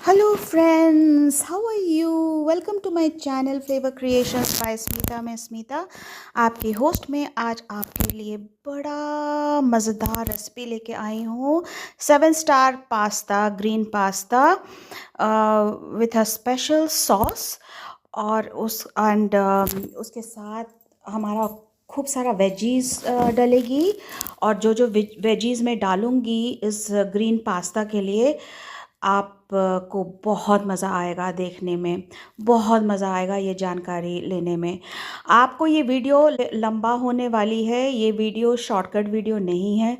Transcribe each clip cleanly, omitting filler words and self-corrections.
Hello friends, how are you? Welcome to my channel flavour creations by Smita. मैं स्मिता आपकी host में आज आपके लिए बड़ा मज़ेदार रेसिपी लेके आई हूँ। 7 star pasta, green pasta with a special sauce. और उसके साथ हमारा खूब सारा वेजीज डलेगी। और जो जो वेजीज मैं डालूँगी इस ग्रीन पास्ता के लिए, आपको बहुत मज़ा आएगा देखने में, बहुत मज़ा आएगा ये जानकारी लेने में। आपको ये वीडियो लंबा होने वाली है, ये वीडियो शॉर्टकट वीडियो नहीं है,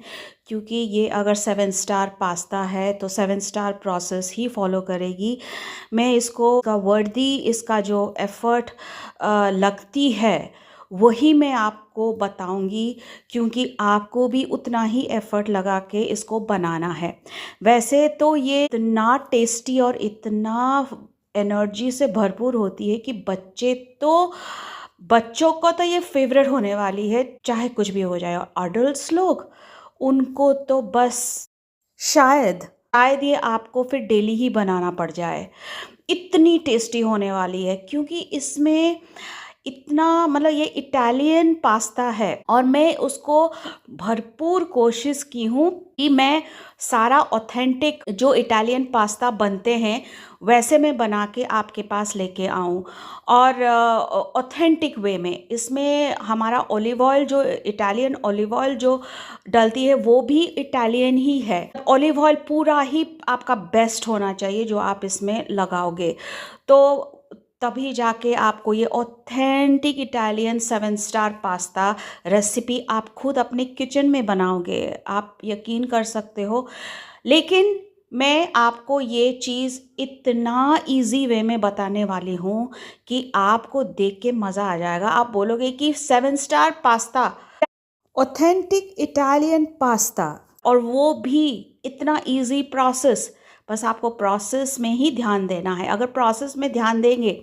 क्योंकि ये अगर 7 स्टार पास्ता है तो 7 स्टार प्रोसेस ही फॉलो करेगी। मैं इसको का वर्दी, इसका जो एफ़र्ट लगती है वही मैं आपको बताऊंगी, क्योंकि आपको भी उतना ही एफ़र्ट लगा के इसको बनाना है। वैसे तो ये इतना टेस्टी और इतना एनर्जी से भरपूर होती है कि बच्चों को तो ये फेवरेट होने वाली है, चाहे कुछ भी हो जाए। और अडल्ट्स लोग, उनको तो बस शायद शायद ये आपको फिर डेली ही बनाना पड़ जाए, इतनी टेस्टी होने वाली है। क्योंकि इसमें इतना, मतलब ये इटालियन पास्ता है और मैं उसको भरपूर कोशिश की हूँ कि मैं सारा ऑथेंटिक जो इटालियन पास्ता बनते हैं वैसे मैं बना के आपके पास लेके आऊँ, और ऑथेंटिक वे में। इसमें हमारा ऑलिव ऑयल, जो इटालियन ऑलिव ऑयल जो डलती है वो भी इटालियन ही है। ऑलिव ऑयल पूरा ही आपका बेस्ट होना चाहिए जो आप इसमें लगाओगे, तो तभी जाके आपको ये authentic Italian 7 star pasta recipe आप खुद अपने किचन में बनाओगे, आप यकीन कर सकते हो। लेकिन मैं आपको ये चीज़ इतना इजी वे में बताने वाली हूँ कि आपको देख के मज़ा आ जाएगा। आप बोलोगे कि 7 star pasta, authentic Italian pasta, और वो भी इतना इजी प्रोसेस। बस आपको प्रोसेस में ही ध्यान देना है। अगर प्रोसेस में ध्यान देंगे,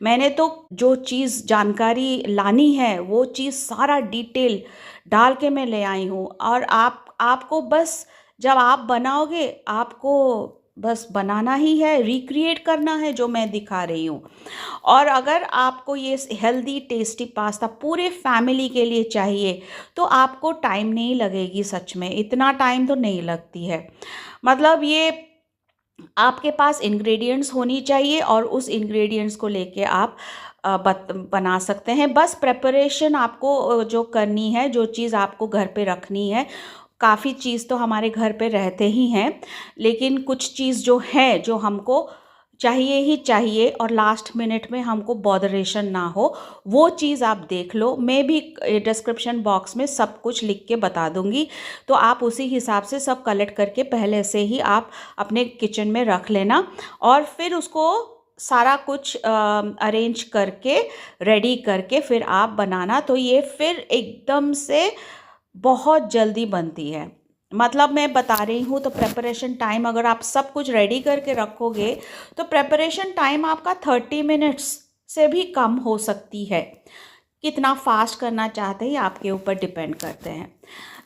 मैंने तो जो चीज़ जानकारी लानी है वो चीज़ सारा डिटेल डाल के मैं ले आई हूँ। और आपको बस जब आप बनाओगे, आपको बस बनाना ही है, रिक्रिएट करना है जो मैं दिखा रही हूँ। और अगर आपको ये हेल्दी टेस्टी पास्ता पूरे फैमिली के लिए चाहिए तो आपको टाइम नहीं लगेगी, सच में इतना टाइम तो नहीं लगती है। मतलब ये आपके पास इंग्रेडिएंट्स होनी चाहिए और उस इंग्रेडिएंट्स को लेके आप बना सकते हैं। बस प्रेपरेशन आपको जो करनी है, जो चीज़ आपको घर पे रखनी है, काफ़ी चीज़ तो हमारे घर पे रहते ही हैं, लेकिन कुछ चीज़ जो है जो हमको चाहिए ही चाहिए और लास्ट मिनट में हमको बॉदरेशन ना हो, वो चीज़ आप देख लो। मैं भी डिस्क्रिप्शन बॉक्स में सब कुछ लिख के बता दूंगी, तो आप उसी हिसाब से सब कलेक्ट करके पहले से ही आप अपने किचन में रख लेना, और फिर उसको सारा कुछ अरेंज करके रेडी करके फिर आप बनाना। तो ये फिर एकदम से बहुत जल्दी बनती है। मतलब मैं बता रही हूँ, तो प्रेपरेशन टाइम अगर आप सब कुछ रेडी करके रखोगे तो प्रेपरेशन टाइम आपका 30 मिनट्स से भी कम हो सकती है। कितना फास्ट करना चाहते हैं आपके ऊपर डिपेंड करते हैं।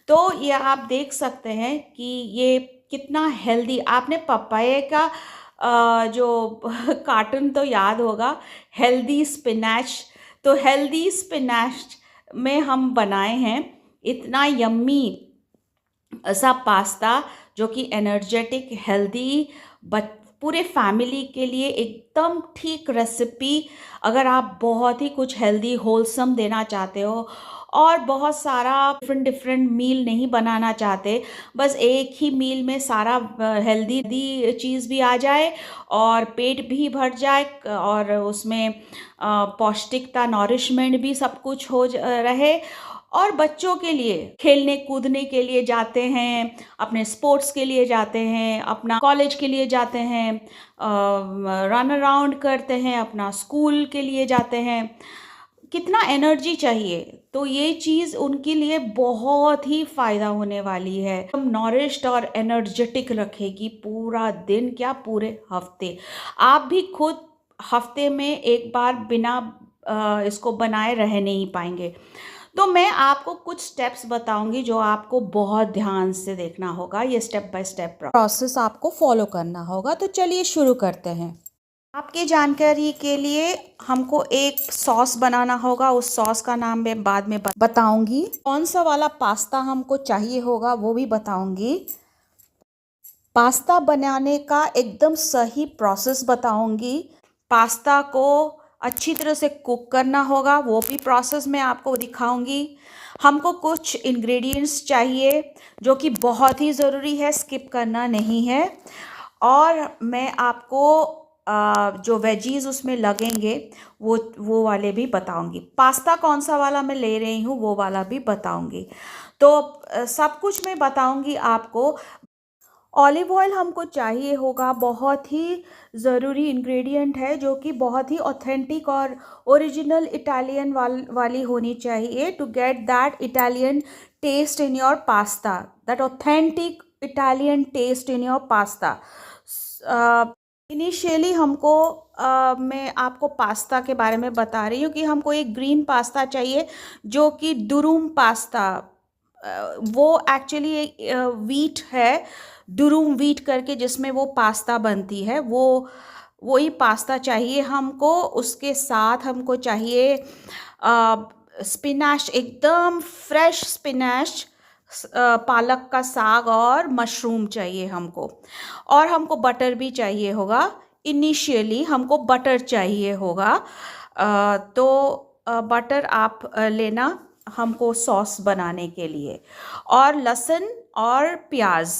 तो ये आप देख सकते हैं कि ये कितना हेल्दी। आपने पपाये का जो कार्टून तो याद होगा, हेल्दी स्पिनैच। तो हेल्दी स्पिनैच में हम बनाए हैं इतना यम्मी सा पास्ता, जो कि एनर्जेटिक, हेल्दी, पूरे फैमिली के लिए एकदम ठीक रेसिपी। अगर आप बहुत ही कुछ हेल्दी होलसम देना चाहते हो और बहुत सारा डिफरेंट डिफरेंट मील नहीं बनाना चाहते, बस एक ही मील में सारा हेल्दी चीज़ भी आ जाए और पेट भी भर जाए, और उसमें पौष्टिकता, नॉरिशमेंट भी सब कुछ रहे। और बच्चों के लिए खेलने कूदने के लिए जाते हैं, अपने स्पोर्ट्स के लिए जाते हैं, अपना कॉलेज के लिए जाते हैं, रन अराउंड करते हैं, अपना स्कूल के लिए जाते हैं, कितना एनर्जी चाहिए। तो ये चीज़ उनके लिए बहुत ही फ़ायदा होने वाली है, एकदम नॉरिश्ड और एनर्जेटिक रखेगी पूरा दिन, क्या पूरे हफ्ते। आप भी खुद हफ्ते में एक बार बिना इसको बनाए रह नहीं पाएंगे। तो मैं आपको कुछ स्टेप्स बताऊंगी जो आपको बहुत ध्यान से देखना होगा। ये स्टेप बाय स्टेप प्रोसेस आपको फॉलो करना होगा। तो चलिए शुरू करते हैं। आपकी जानकारी के लिए हमको एक सॉस बनाना होगा। उस सॉस का नाम मैं बाद में बताऊंगी। कौन सा वाला पास्ता हमको चाहिए होगा वो भी बताऊंगी। पास्ता बनाने का एकदम सही प्रोसेस बताऊंगी। पास्ता को अच्छी तरह से कुक करना होगा, वो भी प्रोसेस मैं आपको दिखाऊंगी। हमको कुछ इंग्रेडिएंट्स चाहिए जो कि बहुत ही ज़रूरी है, स्किप करना नहीं है। और मैं आपको जो वेजीज उसमें लगेंगे वो वाले भी बताऊंगी। पास्ता कौन सा वाला मैं ले रही हूँ वो वाला भी बताऊंगी। तो सब कुछ मैं बताऊंगी आपको। ऑलिव ऑयल हमको चाहिए होगा, बहुत ही ज़रूरी इंग्रेडिएंट है जो कि बहुत ही ऑथेंटिक और ओरिजिनल इटालियन वाली होनी चाहिए to get that Italian taste in your pasta, that authentic Italian taste in your pasta. Initially हमको मैं आपको पास्ता के बारे में बता रही हूँ कि हमको एक ग्रीन पास्ता चाहिए जो कि दुरुम पास्ता, वो एक्चुअली एक वीट है, दुरुम वीट करके जिसमें वो पास्ता बनती है, वही पास्ता चाहिए हमको। उसके साथ हमको चाहिए स्पिनैच, एकदम फ्रेश स्पिनैच, पालक का साग और मशरूम चाहिए हमको। और हमको बटर भी चाहिए होगा। इनिशियली हमको बटर चाहिए होगा। तो बटर आप लेना हमको सॉस बनाने के लिए। और लहसुन और प्याज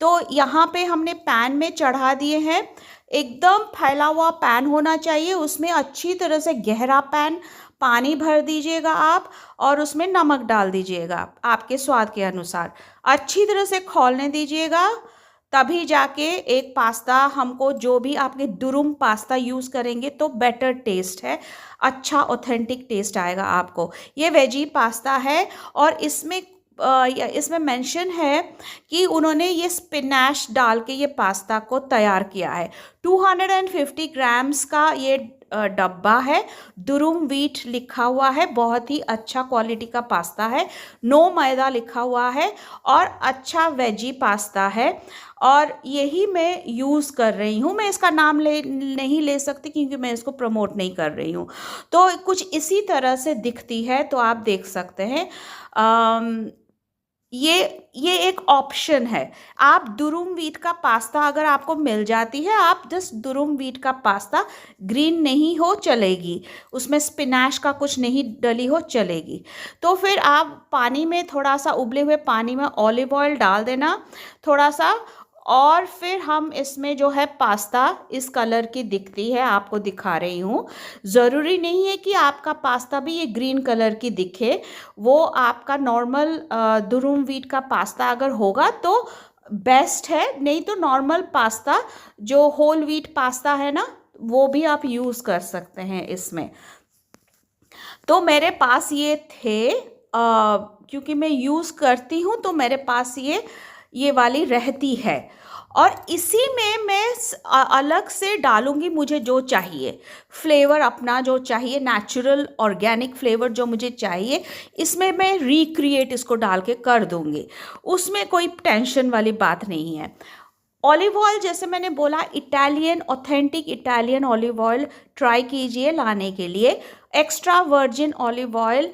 तो यहाँ पे हमने पैन में चढ़ा दिए हैं। एकदम फैला हुआ पैन होना चाहिए, उसमें अच्छी तरह से गहरा पैन, पानी भर दीजिएगा आप और उसमें नमक डाल दीजिएगा आपके स्वाद के अनुसार। अच्छी तरह से खौलने दीजिएगा, तभी जाके एक पास्ता हमको, जो भी आपके दुरुम पास्ता यूज़ करेंगे तो बेटर टेस्ट है, अच्छा ऑथेंटिक टेस्ट आएगा आपको। ये वेजी पास्ता है और इसमें मेंशन है कि उन्होंने ये स्पिनैच डाल के ये पास्ता को तैयार किया है। 250 ग्राम्स का ये डब्बा है, दुरुम वीट लिखा हुआ है, बहुत ही अच्छा क्वालिटी का पास्ता है, नो मैदा लिखा हुआ है और अच्छा वेजी पास्ता है। और यही मैं यूज़ कर रही हूँ। मैं इसका नाम नहीं ले सकती क्योंकि मैं इसको प्रमोट नहीं कर रही हूँ। तो कुछ इसी तरह से दिखती है, तो आप देख सकते हैं। ये एक ऑप्शन है। आप दुरुम व्हीट का पास्ता अगर आपको मिल जाती है, आप जस्ट दुरुम व्हीट का पास्ता, ग्रीन नहीं हो चलेगी, उसमें स्पिनैच का कुछ नहीं डली हो चलेगी। तो फिर आप पानी में, थोड़ा सा उबले हुए पानी में ऑलिव ऑयल डाल देना थोड़ा सा। और फिर हम इसमें जो है पास्ता इस कलर की दिखती है, आपको दिखा रही हूँ। ज़रूरी नहीं है कि आपका पास्ता भी ये ग्रीन कलर की दिखे। वो आपका नॉर्मल दुरुम व्हीट का पास्ता अगर होगा तो बेस्ट है, नहीं तो नॉर्मल पास्ता जो होल व्हीट पास्ता है ना, वो भी आप यूज़ कर सकते हैं इसमें। तो मेरे पास ये थे, क्योंकि मैं यूज़ करती हूँ तो मेरे पास ये वाली रहती है। और इसी में मैं अलग से डालूंगी मुझे जो चाहिए फ्लेवर, अपना जो चाहिए नेचुरल ऑर्गेनिक फ्लेवर जो मुझे चाहिए, इसमें मैं रिक्रिएट इसको डाल के कर दूंगी। उसमें कोई टेंशन वाली बात नहीं है। ऑलिव ऑयल, जैसे मैंने बोला, Italian, authentic Italian olive oil try कीजिए लाने के लिए। एक्स्ट्रा वर्जिन ऑलिव ऑयल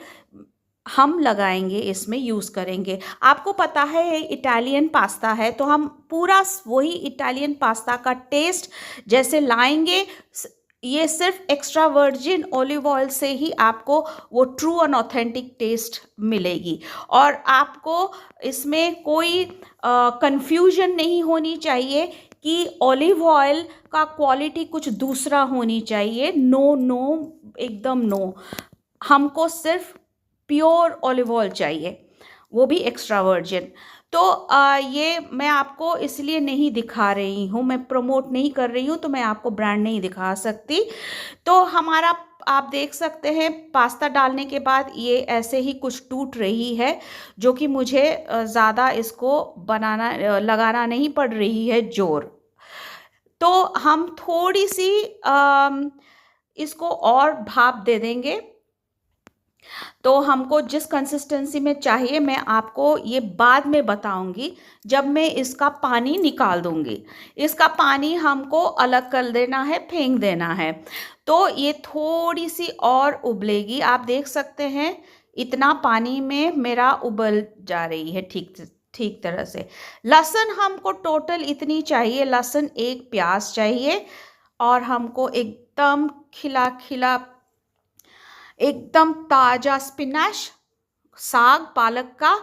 हम लगाएंगे, इसमें यूज़ करेंगे। आपको पता है ये इटालियन पास्ता है तो हम पूरा वही इटालियन पास्ता का टेस्ट जैसे लाएंगे, ये सिर्फ एक्स्ट्रा वर्जिन ऑलिव ऑयल से ही आपको वो ट्रू एंड ऑथेंटिक टेस्ट मिलेगी। और आपको इसमें कोई कंफ्यूजन नहीं होनी चाहिए कि ऑलिव ऑयल का क्वालिटी कुछ दूसरा होनी चाहिए। नो नो, एकदम नो। हमको सिर्फ प्योर ऑलिव ऑयल चाहिए, वो भी एक्स्ट्रा वर्जिन। तो ये मैं आपको इसलिए नहीं दिखा रही हूँ, मैं प्रमोट नहीं कर रही हूँ, तो मैं आपको ब्रांड नहीं दिखा सकती। तो हमारा, आप देख सकते हैं, पास्ता डालने के बाद ये ऐसे ही कुछ टूट रही है, जो कि मुझे ज़्यादा इसको लगाना नहीं पड़ रही है जोर। तो हम थोड़ी सी इसको और भाप दे देंगे। तो हमको जिस कंसिस्टेंसी में चाहिए मैं आपको ये बाद में बताऊंगी, जब मैं इसका पानी निकाल दूंगी। इसका पानी हमको अलग कर देना है, फेंक देना है। तो ये थोड़ी सी और उबलेगी, आप देख सकते हैं इतना पानी में मेरा उबल जा रही है ठीक ठीक तरह से। लहसुन हमको टोटल इतनी चाहिए, लहसुन एक प्याज चाहिए, और हमको एकदम खिला खिला, एकदम ताज़ा स्पिनच, साग पालक का,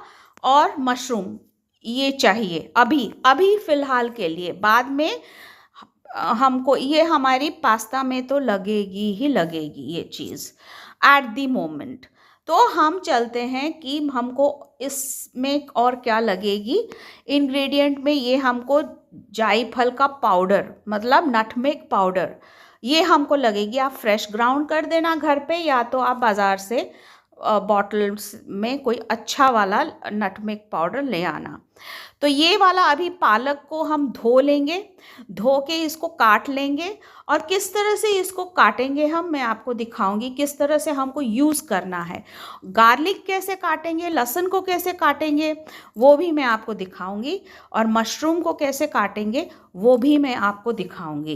और मशरूम, ये चाहिए अभी अभी फ़िलहाल के लिए। बाद में हमको ये हमारी पास्ता में तो लगेगी ही लगेगी ये चीज़ एट द मोमेंट। तो हम चलते हैं कि हमको इसमें और क्या लगेगी। इंग्रेडिएंट में ये हमको जायफल का पाउडर, मतलब नटमेग पाउडर, ये हमको लगेगी। आप फ्रेश ग्राउंड कर देना घर पे, या तो आप बाज़ार से बॉटल्स में कोई अच्छा वाला नटमेग पाउडर ले आना। तो ये वाला अभी पालक को हम धो लेंगे, धो के इसको काट लेंगे, और किस तरह से इसको काटेंगे मैं आपको दिखाऊंगी किस तरह से हमको यूज़ करना है। गार्लिक कैसे काटेंगे, लहसुन को कैसे काटेंगे, वो भी मैं आपको दिखाऊंगी, और मशरूम को कैसे काटेंगे वो भी मैं आपको दिखाऊंगी।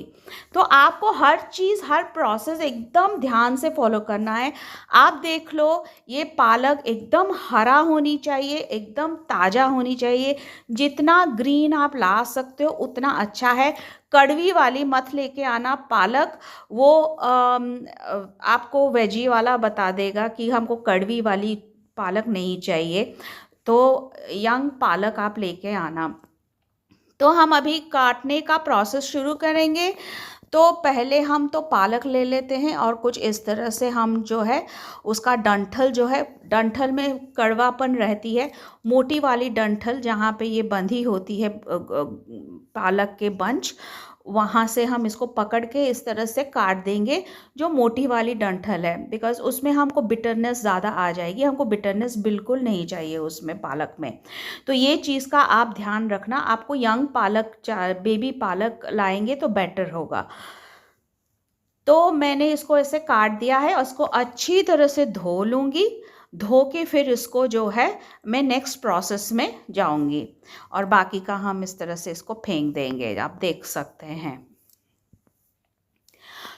तो आपको हर चीज़, हर प्रोसेस एकदम ध्यान से फॉलो करना है। आप देख लो, ये पालक एकदम हरा होनी चाहिए, एकदम ताज़ा होनी चाहिए। जितना ग्रीन आप ला सकते हो उतना अच्छा है। कड़वी वाली मत लेके आना पालक, वो आपको वेजी वाला बता देगा कि हमको कड़वी वाली पालक नहीं चाहिए। तो यंग पालक आप लेके आना। तो हम अभी काटने का प्रोसेस शुरू करेंगे। तो पहले हम तो पालक ले लेते हैं, और कुछ इस तरह से हम जो है उसका डंठल, जो है डंठल में कड़वापन रहती है, मोटी वाली डंठल जहाँ पे ये बंधी होती है पालक के बंच, वहाँ से हम इसको पकड़ के इस तरह से काट देंगे, जो मोटी वाली डंठल है, बिकॉज उसमें हमको बिटरनेस ज़्यादा आ जाएगी। हमको बिटरनेस बिल्कुल नहीं चाहिए उसमें, पालक में। तो ये चीज़ का आप ध्यान रखना। आपको यंग पालक, बेबी पालक लाएंगे तो बेटर होगा। तो मैंने इसको ऐसे काट दिया है, और इसको अच्छी तरह से धो लूँगी। धो के फिर इसको जो है मैं नेक्स्ट प्रोसेस में जाऊँगी, और बाकी का हम इस तरह से इसको फेंक देंगे, आप देख सकते हैं।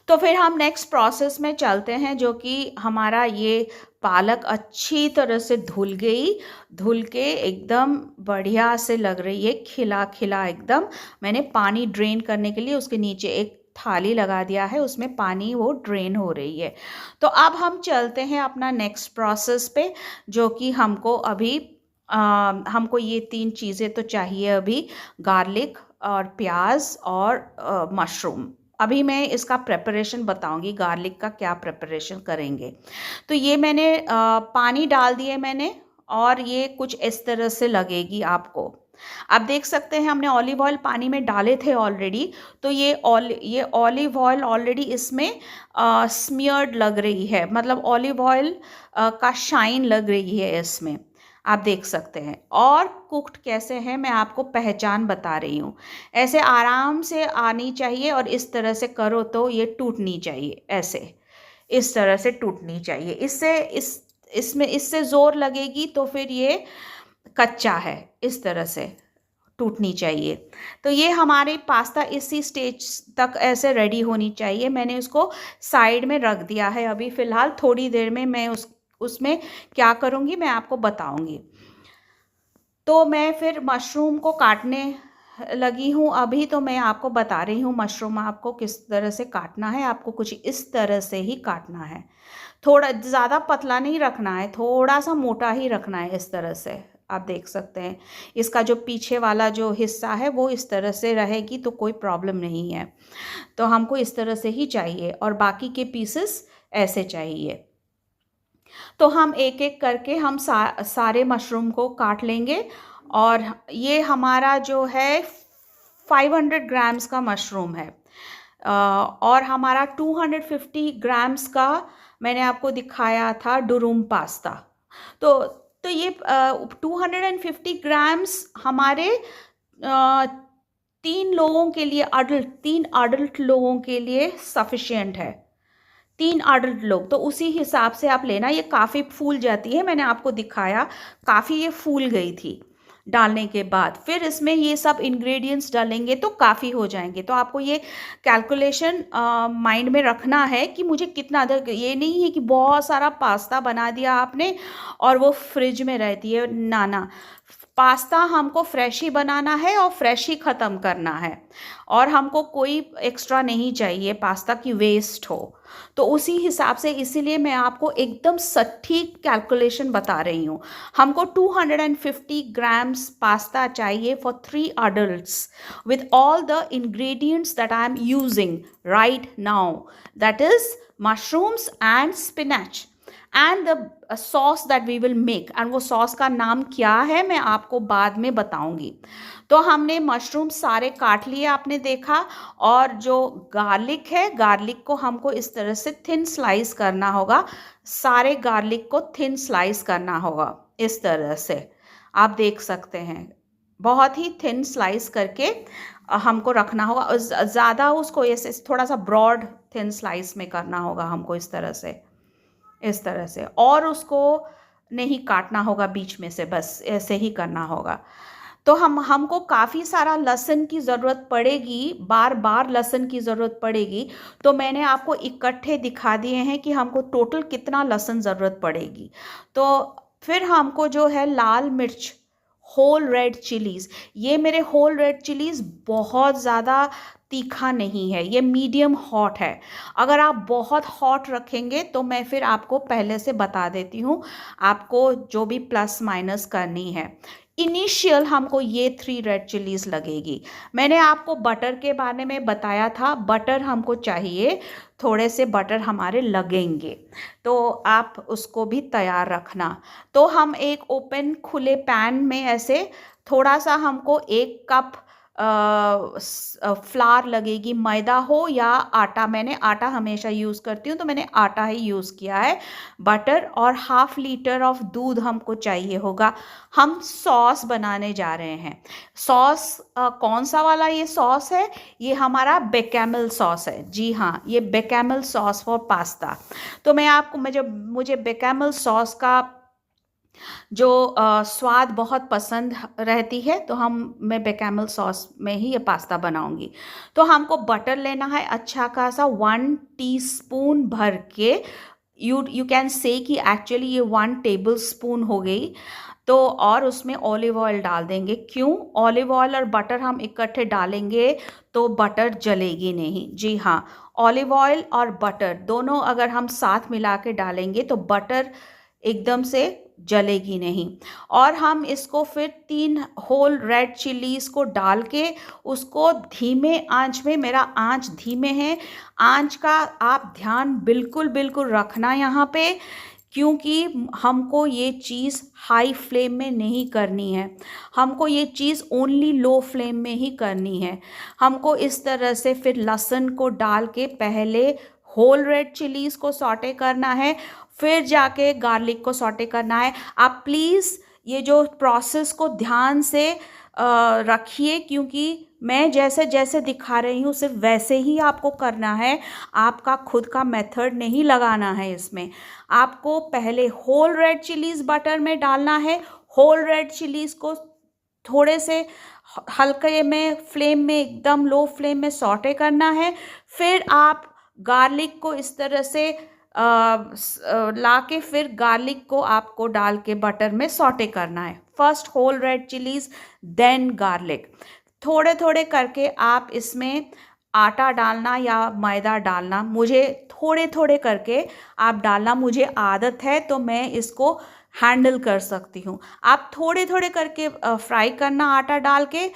तो फिर हम नेक्स्ट प्रोसेस में चलते हैं, जो कि हमारा ये पालक अच्छी तरह से धुल गई, धुल के एकदम बढ़िया से लग रही है, खिला खिला एकदम। मैंने पानी ड्रेन करने के लिए उसके नीचे एक थाली लगा दिया है, उसमें पानी वो ड्रेन हो रही है। तो अब हम चलते हैं अपना नेक्स्ट प्रोसेस पे, जो कि हमको अभी हमको ये 3 चीज़ें तो चाहिए अभी, गार्लिक और प्याज और मशरूम। अभी मैं इसका प्रेपरेशन बताऊंगी, गार्लिक का क्या प्रेपरेशन करेंगे। तो ये मैंने पानी डाल दिए मैंने, और ये कुछ इस तरह से लगेगी आपको। आप देख सकते हैं हमने ऑलिव ऑयल पानी में डाले थे ऑलरेडी। तो ये ऑलिव ऑयल ऑलरेडी इसमें स्मियर्ड लग रही है, मतलब ऑलिव ऑयल का शाइन लग रही है इसमें, आप देख सकते हैं। और कुक्ड कैसे है मैं आपको पहचान बता रही हूँ। ऐसे आराम से आनी चाहिए, और इस तरह से करो तो ये टूटनी चाहिए, ऐसे इस तरह से टूटनी चाहिए। इसमें इससे ज़ोर लगेगी तो फिर ये कच्चा है, इस तरह से टूटनी चाहिए। तो ये हमारे पास्ता इसी स्टेज तक ऐसे रेडी होनी चाहिए। मैंने उसको साइड में रख दिया है अभी फ़िलहाल। थोड़ी देर में मैं उसमें क्या करूँगी मैं आपको बताऊँगी। तो मैं फिर मशरूम को काटने लगी हूँ अभी। तो मैं आपको बता रही हूँ मशरूम आपको किस तरह से काटना है। आपको कुछ इस तरह से ही काटना है, थोड़ा ज़्यादा पतला नहीं रखना है, थोड़ा सा मोटा ही रखना है, इस तरह से। आप देख सकते हैं इसका जो पीछे वाला जो हिस्सा है वो इस तरह से रहेगी तो कोई प्रॉब्लम नहीं है। तो हमको इस तरह से ही चाहिए, और बाकी के पीसेस ऐसे चाहिए। तो हम एक एक करके हम सारे मशरूम को काट लेंगे। और ये हमारा जो है 500 ग्राम्स का मशरूम है, और हमारा 250 ग्राम्स का मैंने आपको दिखाया था डुरूम पास्ता। तो ये 250 ग्राम्स हमारे 3 लोगों के लिए, 3 अडल्ट लोगों के लिए सफिशिएंट है। 3 अडल्ट लोग, तो उसी हिसाब से आप लेना। ये काफ़ी फूल जाती है, मैंने आपको दिखाया, काफ़ी ये फूल गई थी डालने के बाद। फिर इसमें ये सब इंग्रेडिएंट्स डालेंगे तो काफ़ी हो जाएंगे। तो आपको ये कैलकुलेशन माइंड में रखना है कि मुझे कितना अदर, ये नहीं है कि बहुत सारा पास्ता बना दिया आपने और वो फ्रिज में रहती है, ना ना। पास्ता हमको फ्रेश ही बनाना है और फ्रेश ही ख़त्म करना है, और हमको कोई एक्स्ट्रा नहीं चाहिए पास्ता की वेस्ट हो। तो उसी हिसाब से, इसीलिए मैं आपको एकदम सटीक कैलकुलेशन बता रही हूँ। हमको 250 ग्राम्स पास्ता चाहिए for 3 adults with all the ingredients that I am using right now, that is mushrooms and spinach and the sauce that we will make, and वो सॉस का नाम क्या है मैं आपको बाद में बताऊंगी। तो हमने मशरूम सारे काट लिए, आपने देखा, और जो गार्लिक है, गार्लिक को हमको इस तरह से थिन स्लाइस करना होगा। सारे गार्लिक को थिन स्लाइस करना होगा इस तरह से, आप देख सकते हैं, बहुत ही थिन स्लाइस करके हमको रखना होगा। ज़्यादा उसको ऐसे थोड़ा सा ब्रॉड थिन स्लाइस में करना होगा हमको, इस तरह से, इस तरह से, और उसको नहीं काटना होगा बीच में से, बस ऐसे ही करना होगा। तो हमको काफ़ी सारा लहसुन की ज़रूरत पड़ेगी, बार बार लहसुन की ज़रूरत पड़ेगी। तो मैंने आपको इकट्ठे दिखा दिए हैं कि हमको टोटल कितना लहसुन ज़रूरत पड़ेगी। तो फिर हमको जो है लाल मिर्च, होल रेड चिलीज़, ये मेरे होल रेड चिलीज़ बहुत ज़्यादा तीखा नहीं है, ये मीडियम हॉट है। अगर आप बहुत हॉट रखेंगे तो मैं फिर आपको पहले से बता देती हूँ, आपको जो भी प्लस माइनस करनी है। इनिशियल हमको ये 3 रेड चिलीज़ लगेगी। मैंने आपको बटर के बारे में बताया था, बटर हमको चाहिए, थोड़े से बटर हमारे लगेंगे, तो आप उसको भी तैयार रखना। तो हम एक ओपन खुले पैन में ऐसे थोड़ा सा, हमको 1 कप फ्लार लगेगी, मैदा हो या आटा, मैंने आटा हमेशा यूज़ करती हूँ तो मैंने आटा ही यूज़ किया है। बटर और ½ लीटर ऑफ दूध हमको चाहिए होगा। हम सॉस बनाने जा रहे हैं। सॉस कौन सा वाला ये सॉस है? ये हमारा बेकेमल सॉस है। जी हाँ, ये बेकेमल सॉस फॉर पास्ता। तो मैं आपको, मुझे बेकेमल सॉस का जो स्वाद बहुत पसंद रहती है, तो मैं बेकेमल सॉस में ही ये पास्ता बनाऊंगी। तो हमको बटर लेना है अच्छा खासा, 1 टीस्पून भर के। यू कैन से कि एक्चुअली ये 1 टेबल स्पून हो गई। तो और उसमें ऑलिव ऑयल डाल देंगे। क्यों? ऑलिव ऑयल और बटर हम इकट्ठे डालेंगे तो बटर जलेगी नहीं। जी हाँ, ऑलिव ऑयल और बटर दोनों अगर हम साथ मिला के डालेंगे तो बटर एकदम से जलेगी नहीं। और हम इसको फिर 3 होल रेड चिलीज़ को डाल के उसको धीमे आंच में, मेरा आंच धीमे है, आंच का आप ध्यान बिल्कुल बिल्कुल रखना यहाँ पे, क्योंकि हमको ये चीज़ हाई फ्लेम में नहीं करनी है, हमको ये चीज़ ओनली लो फ्लेम में ही करनी है। हमको इस तरह से फिर लहसुन को डाल के पहले होल रेड चिलीज़ को सॉटे करना है, फिर जाके गार्लिक को सॉटे करना है। आप प्लीज़ ये जो प्रोसेस को ध्यान से रखिए, क्योंकि मैं जैसे जैसे दिखा रही हूँ सिर्फ वैसे ही आपको करना है, आपका खुद का मेथड नहीं लगाना है इसमें। आपको पहले होल रेड चिलीज़ बटर में डालना है, होल रेड चिलीज़ को थोड़े से हल्के में फ्लेम में, एकदम लो फ्लेम में सॉटे करना है। फिर आप गार्लिक को इस तरह से ला के फिर गार्लिक को आपको डाल के बटर में सॉटे करना है। First whole red chillies, then garlic. थोड़े थोड़े करके आप इसमें आटा डालना या मैदा डालना, मुझे थोड़े थोड़े करके आप डालना, मुझे आदत है तो मैं इसको हैंडल कर सकती हूँ। आप थोड़े थोड़े करके फ्राई करना, आटा डाल के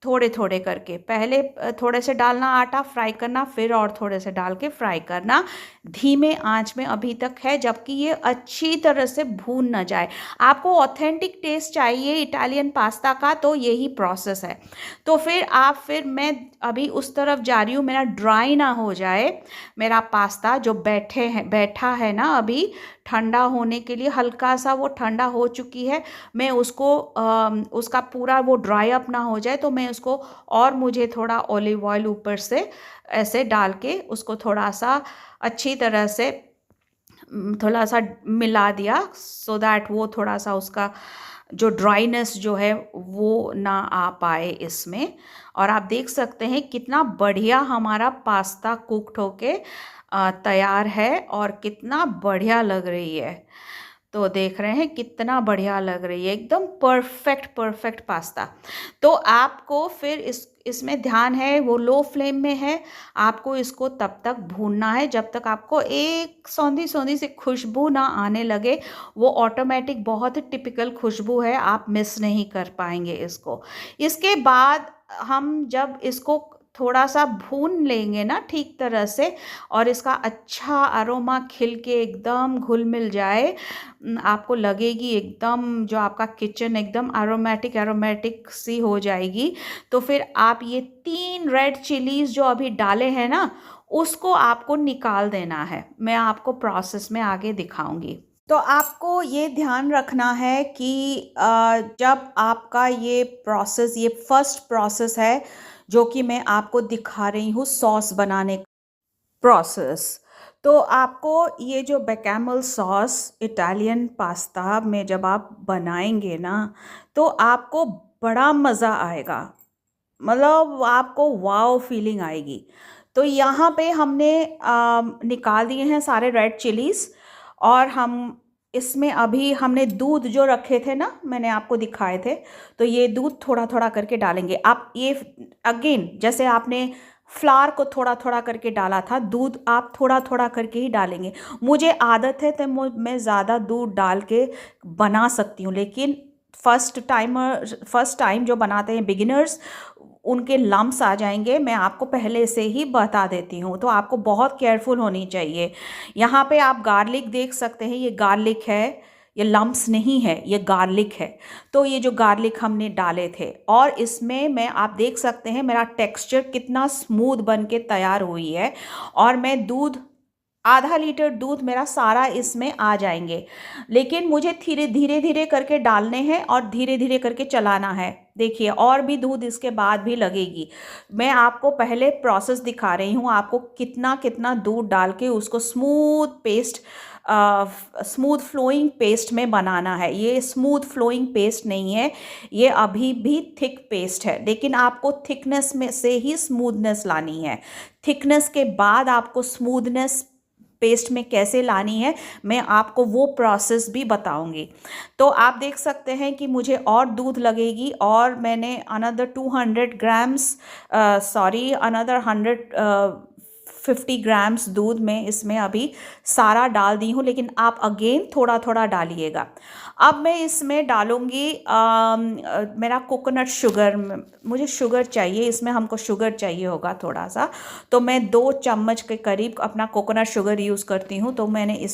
थोड़े थोड़े करके, पहले थोड़े से डालना आटा, फ्राई करना, फिर और थोड़े से डाल के फ्राई करना। धीमे आंच में अभी तक है, जबकि ये अच्छी तरह से भून ना जाए। आपको ऑथेंटिक टेस्ट चाहिए इटालियन पास्ता का, तो यही प्रोसेस है। तो फिर मैं अभी उस तरफ जा रही हूँ, मेरा ड्राई ना हो जाए मेरा पास्ता जो बैठा है ना, अभी ठंडा होने के लिए, हल्का सा वो ठंडा हो चुकी है। मैं उसको उसका पूरा वो ड्राई अप ना हो जाए तो मैं उसको, और मुझे थोड़ा ऑलिव ऑयल ऊपर से ऐसे डाल के उसको थोड़ा सा अच्छी तरह से थोड़ा सा मिला दिया, सो दैट वो थोड़ा सा उसका जो ड्राइनेस जो है वो ना आ पाए इसमें। और आप देख सकते हैं कितना बढ़िया हमारा पास्ता कुक्ड होके तैयार है और कितना बढ़िया लग रही है। तो देख रहे हैं कितना बढ़िया लग रही है, एकदम परफेक्ट परफेक्ट पास्ता। तो आपको फिर इसमें ध्यान है वो लो फ्लेम में है, आपको इसको तब तक भूनना है जब तक आपको एक सौंधी सौंधी सी खुशबू ना आने लगे। वो ऑटोमेटिक बहुत ही टिपिकल खुशबू है, आप मिस नहीं कर पाएंगे इसको। इसके बाद हम जब इसको थोड़ा सा भून लेंगे ना ठीक तरह से, और इसका अच्छा अरोमा खिल के एकदम घुल मिल जाए, आपको लगेगी एकदम जो आपका किचन एकदम एरोमेटिक एरोमेटिक सी हो जाएगी। तो फिर आप ये 3 रेड चिलीज जो अभी डाले हैं ना, उसको आपको निकाल देना है। मैं आपको प्रोसेस में आगे दिखाऊंगी। तो आपको ये ध्यान रखना है कि जब आपका ये प्रोसेस, ये फर्स्ट प्रोसेस है जो कि मैं आपको दिखा रही हूँ सॉस बनाने प्रोसेस, तो आपको ये जो बेचामेल सॉस इटालियन पास्ता में जब आप बनाएंगे ना, तो आपको बड़ा मज़ा आएगा, मतलब आपको वाव फीलिंग आएगी। तो यहाँ पे हमने निकाल दिए हैं सारे रेड चिलीज़, और हम इसमें अभी हमने दूध जो रखे थे ना, मैंने आपको दिखाए थे, तो ये दूध थोड़ा थोड़ा करके डालेंगे। आप ये अगेन जैसे आपने फ्लावर को थोड़ा थोड़ा करके डाला था, दूध आप थोड़ा थोड़ा करके ही डालेंगे। मुझे आदत है तो मैं ज़्यादा दूध डाल के बना सकती हूँ, लेकिन फर्स्ट टाइम जो बनाते हैं बिगिनर्स, उनके लम्स आ जाएंगे, मैं आपको पहले से ही बता देती हूँ, तो आपको बहुत केयरफुल होनी चाहिए। यहाँ पे आप गार्लिक देख सकते हैं, ये गार्लिक है, ये लम्स नहीं है, ये गार्लिक है। तो ये जो गार्लिक हमने डाले थे, और इसमें मैं आप देख सकते हैं मेरा टेक्सचर कितना स्मूथ बन के तैयार हुई है। और मैं दूध आधा लीटर दूध मेरा सारा इसमें आ जाएंगे, लेकिन मुझे धीरे धीरे धीरे करके डालने हैं और धीरे धीरे करके चलाना है। देखिए और भी दूध इसके बाद भी लगेगी। मैं आपको पहले प्रोसेस दिखा रही हूँ, आपको कितना कितना दूध डाल के उसको स्मूथ फ्लोइंग पेस्ट में बनाना है। ये स्मूथ फ्लोइंग पेस्ट नहीं है, ये अभी भी थिक पेस्ट है, लेकिन आपको थिकनेस में से ही स्मूथनेस लानी है। थिकनेस के बाद आपको स्मूथनेस पेस्ट में कैसे लानी है, मैं आपको वो प्रोसेस भी बताऊंगी। तो आप देख सकते हैं कि मुझे और दूध लगेगी, और मैंने अनदर 200 ग्राम्स अनदर 150 ग्राम्स दूध में इसमें अभी सारा डाल दी हूँ, लेकिन आप अगेन थोड़ा थोड़ा डालिएगा। अब मैं इसमें डालूँगी मेरा कोकोनट शुगर, मुझे शुगर चाहिए, इसमें हमको शुगर चाहिए होगा थोड़ा सा, तो मैं 2 चम्मच के करीब अपना कोकोनट शुगर यूज़ करती हूँ। तो मैंने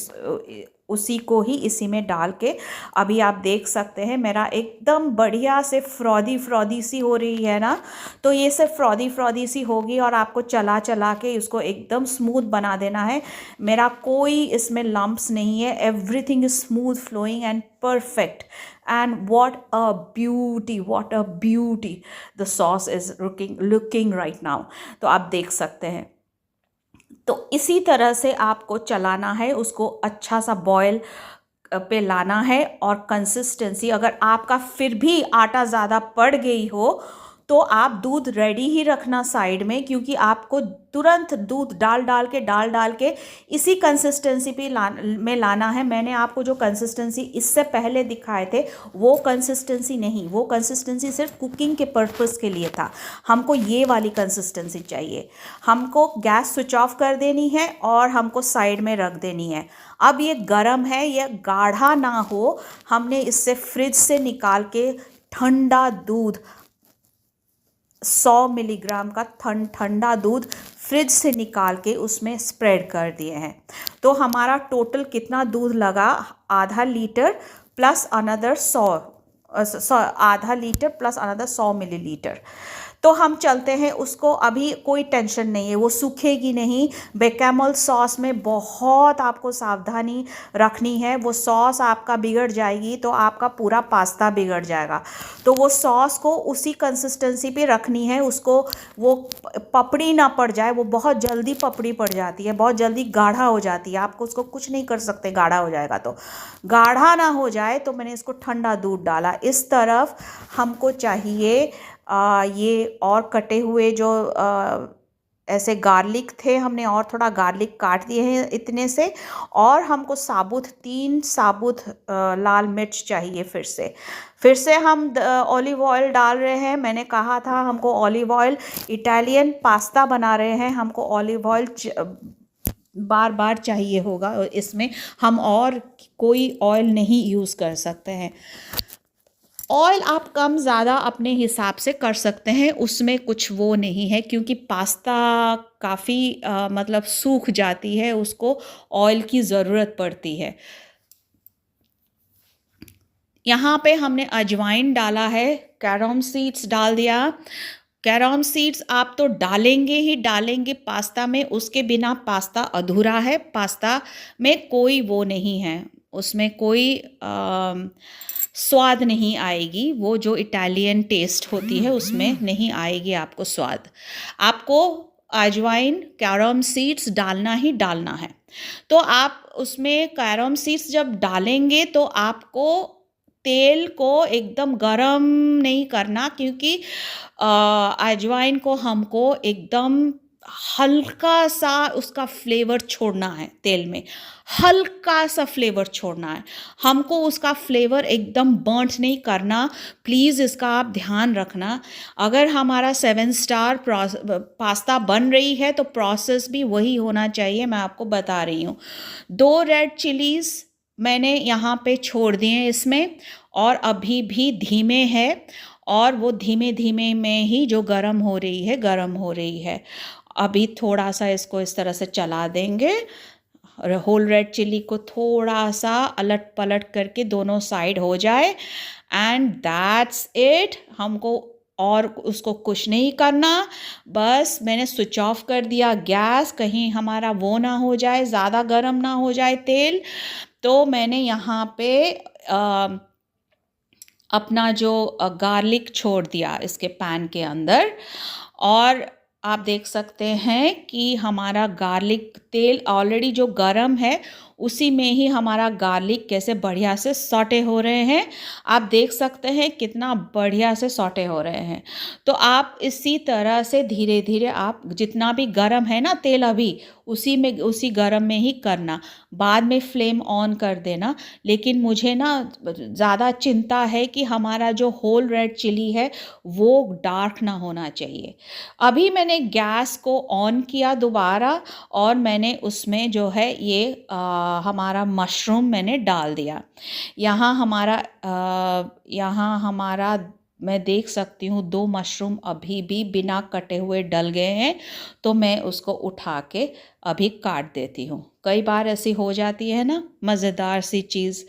उसी को ही इसी में डाल के, अभी आप देख सकते हैं मेरा एकदम बढ़िया से फ्रॉदी फ्रॉदी सी हो रही है ना। तो ये सब फ्रॉदी फ्रॉदी सी होगी, और आपको चला चला के इसको एकदम स्मूथ बना देना है। मेरा कोई इसमें लम्प्स नहीं है, everything is smooth flowing and perfect, and what a beauty the sauce is looking right now। तो आप देख सकते हैं। तो इसी तरह से आपको चलाना है, उसको अच्छा सा बॉयल पे लाना है। और कंसिस्टेंसी, अगर आपका फिर भी आटा ज़्यादा पड़ गई हो तो आप दूध रेडी ही रखना साइड में, क्योंकि आपको तुरंत दूध डाल डाल के इसी कंसिस्टेंसी पे में लाना है। मैंने आपको जो कंसिस्टेंसी इससे पहले दिखाए थे वो कंसिस्टेंसी नहीं, वो कंसिस्टेंसी सिर्फ कुकिंग के पर्पस के लिए था। हमको ये वाली कंसिस्टेंसी चाहिए। हमको गैस स्विच ऑफ कर देनी है और हमको साइड में रख देनी है। अब ये गर्म है, ये गाढ़ा ना हो, हमने इससे फ्रिज से निकाल के ठंडा दूध 100 मिलीग्राम का ठंडा दूध फ्रिज से निकाल के उसमें स्प्रेड कर दिए हैं। तो हमारा टोटल कितना दूध लगा, आधा लीटर प्लस अनदर 100 मिलीलीटर। तो हम चलते हैं उसको, अभी कोई टेंशन नहीं है, वो सूखेगी नहीं। बेचामेल सॉस में बहुत आपको सावधानी रखनी है, वो सॉस आपका बिगड़ जाएगी तो आपका पूरा पास्ता बिगड़ जाएगा। तो वो सॉस को उसी कंसिस्टेंसी पे रखनी है, उसको वो पपड़ी ना पड़ जाए, वो बहुत जल्दी पपड़ी पड़ जाती है, बहुत जल्दी गाढ़ा हो जाती है, आपको उसको कुछ नहीं कर सकते, गाढ़ा हो जाएगा। तो गाढ़ा ना हो जाए तो मैंने इसको ठंडा दूध डाला। इस तरफ हमको चाहिए ये और कटे हुए जो ऐसे गार्लिक थे, हमने और थोड़ा गार्लिक काट दिए हैं इतने से। और हमको साबुत 3 साबुत लाल मिर्च चाहिए। फिर से हम ऑलिव ऑयल डाल रहे हैं। मैंने कहा था हमको ऑलिव ऑयल, इटालियन पास्ता बना रहे हैं, हमको ऑलिव ऑयल बार बार चाहिए होगा इसमें, हम और कोई ऑयल नहीं यूज़ कर सकते हैं। ऑयल आप कम ज़्यादा अपने हिसाब से कर सकते हैं, उसमें कुछ वो नहीं है, क्योंकि पास्ता काफ़ी मतलब सूख जाती है, उसको ऑयल की ज़रूरत पड़ती है। यहाँ पे हमने अजवाइन डाला है, कैरम सीड्स डाल दिया। कैरम सीड्स आप तो डालेंगे ही डालेंगे पास्ता में, उसके बिना पास्ता अधूरा है। पास्ता में कोई वो नहीं है, उसमें कोई स्वाद नहीं आएगी, वो जो इटालियन टेस्ट होती है उसमें नहीं आएगी आपको स्वाद। आपको अजवाइन, कैरम सीड्स डालना ही डालना है। तो आप उसमें कैरम सीड्स जब डालेंगे तो आपको तेल को एकदम गरम नहीं करना, क्योंकि अजवाइन को हमको एकदम हल्का सा उसका फ्लेवर छोड़ना है, तेल में हल्का सा फ्लेवर छोड़ना है हमको, उसका फ्लेवर एकदम बर्nt नहीं करना। प्लीज़ इसका आप ध्यान रखना। अगर हमारा 7 स्टार पास्ता बन रही है तो प्रोसेस भी वही होना चाहिए, मैं आपको बता रही हूँ। 2 रेड चिलीज़ मैंने यहाँ पे छोड़ दिए हैं इसमें, और अभी भी धीमे है, और वो धीमे धीमे में ही जो गरम हो रही है। अभी थोड़ा सा इसको इस तरह से चला देंगे, होल रेड चिली को थोड़ा सा अलट पलट करके दोनों साइड हो जाए, एंड दैट्स इट। हमको और उसको कुछ नहीं करना, बस मैंने स्विच ऑफ कर दिया गैस, कहीं हमारा वो ना हो जाए, ज़्यादा गर्म ना हो जाए तेल। तो मैंने यहाँ पे अपना जो गार्लिक छोड़ दिया इसके पैन के अंदर, और आप देख सकते हैं कि हमारा गार्लिक तेल ऑलरेडी जो गरम है उसी में ही हमारा गार्लिक कैसे बढ़िया से सॉटे हो रहे हैं। आप देख सकते हैं कितना बढ़िया से सॉटे हो रहे हैं। तो आप इसी तरह से धीरे धीरे, आप जितना भी गरम है ना तेल, अभी उसी गरम में ही करना, बाद में फ्लेम ऑन कर देना। लेकिन मुझे ना ज़्यादा चिंता है कि हमारा जो होल रेड चिली है वो डार्क ना होना चाहिए। अभी मैंने गैस को ऑन किया दोबारा, और मैंने उसमें जो है ये हमारा मशरूम मैंने डाल दिया। यहाँ हमारा मैं देख सकती हूँ 2 मशरूम अभी भी बिना कटे हुए डल गए हैं, तो मैं उसको उठा के अभी काट देती हूँ। कई बार ऐसी हो जाती है ना मज़ेदार सी चीज़।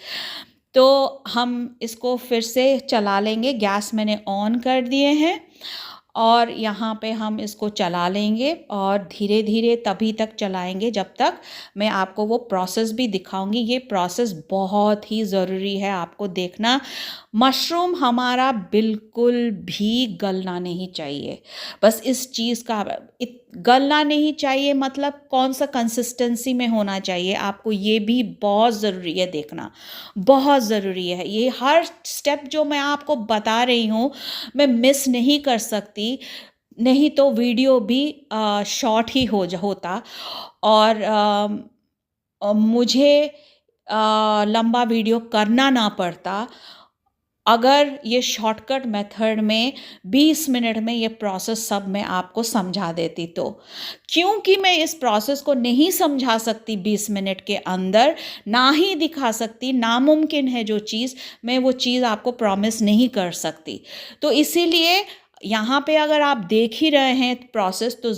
तो हम इसको फिर से चला लेंगे, गैस मैंने ऑन कर दिए हैं, और यहाँ पे हम इसको चला लेंगे, और धीरे धीरे तभी तक चलाएंगे जब तक मैं आपको वो प्रोसेस भी दिखाऊंगी। ये प्रोसेस बहुत ही ज़रूरी है आपको देखना। मशरूम हमारा बिल्कुल भी गलना नहीं चाहिए, बस इस चीज़ का गलना नहीं चाहिए, मतलब कौन सा कंसिस्टेंसी में होना चाहिए आपको, ये भी बहुत ज़रूरी है देखना, बहुत ज़रूरी है। ये हर स्टेप जो मैं आपको बता रही हूँ मैं मिस नहीं कर सकती, नहीं तो वीडियो भी शॉर्ट ही होता, और मुझे लंबा वीडियो करना ना पड़ता अगर ये शॉर्टकट मेथड में 20 मिनट में ये प्रोसेस सब मैं आपको समझा देती। तो क्योंकि मैं इस प्रोसेस को नहीं समझा सकती 20 मिनट के अंदर, ना ही दिखा सकती, नामुमकिन है जो चीज़, मैं वो चीज़ आपको प्रॉमिस नहीं कर सकती। तो इसीलिए यहाँ पे अगर आप देख ही रहे हैं प्रोसेस, तो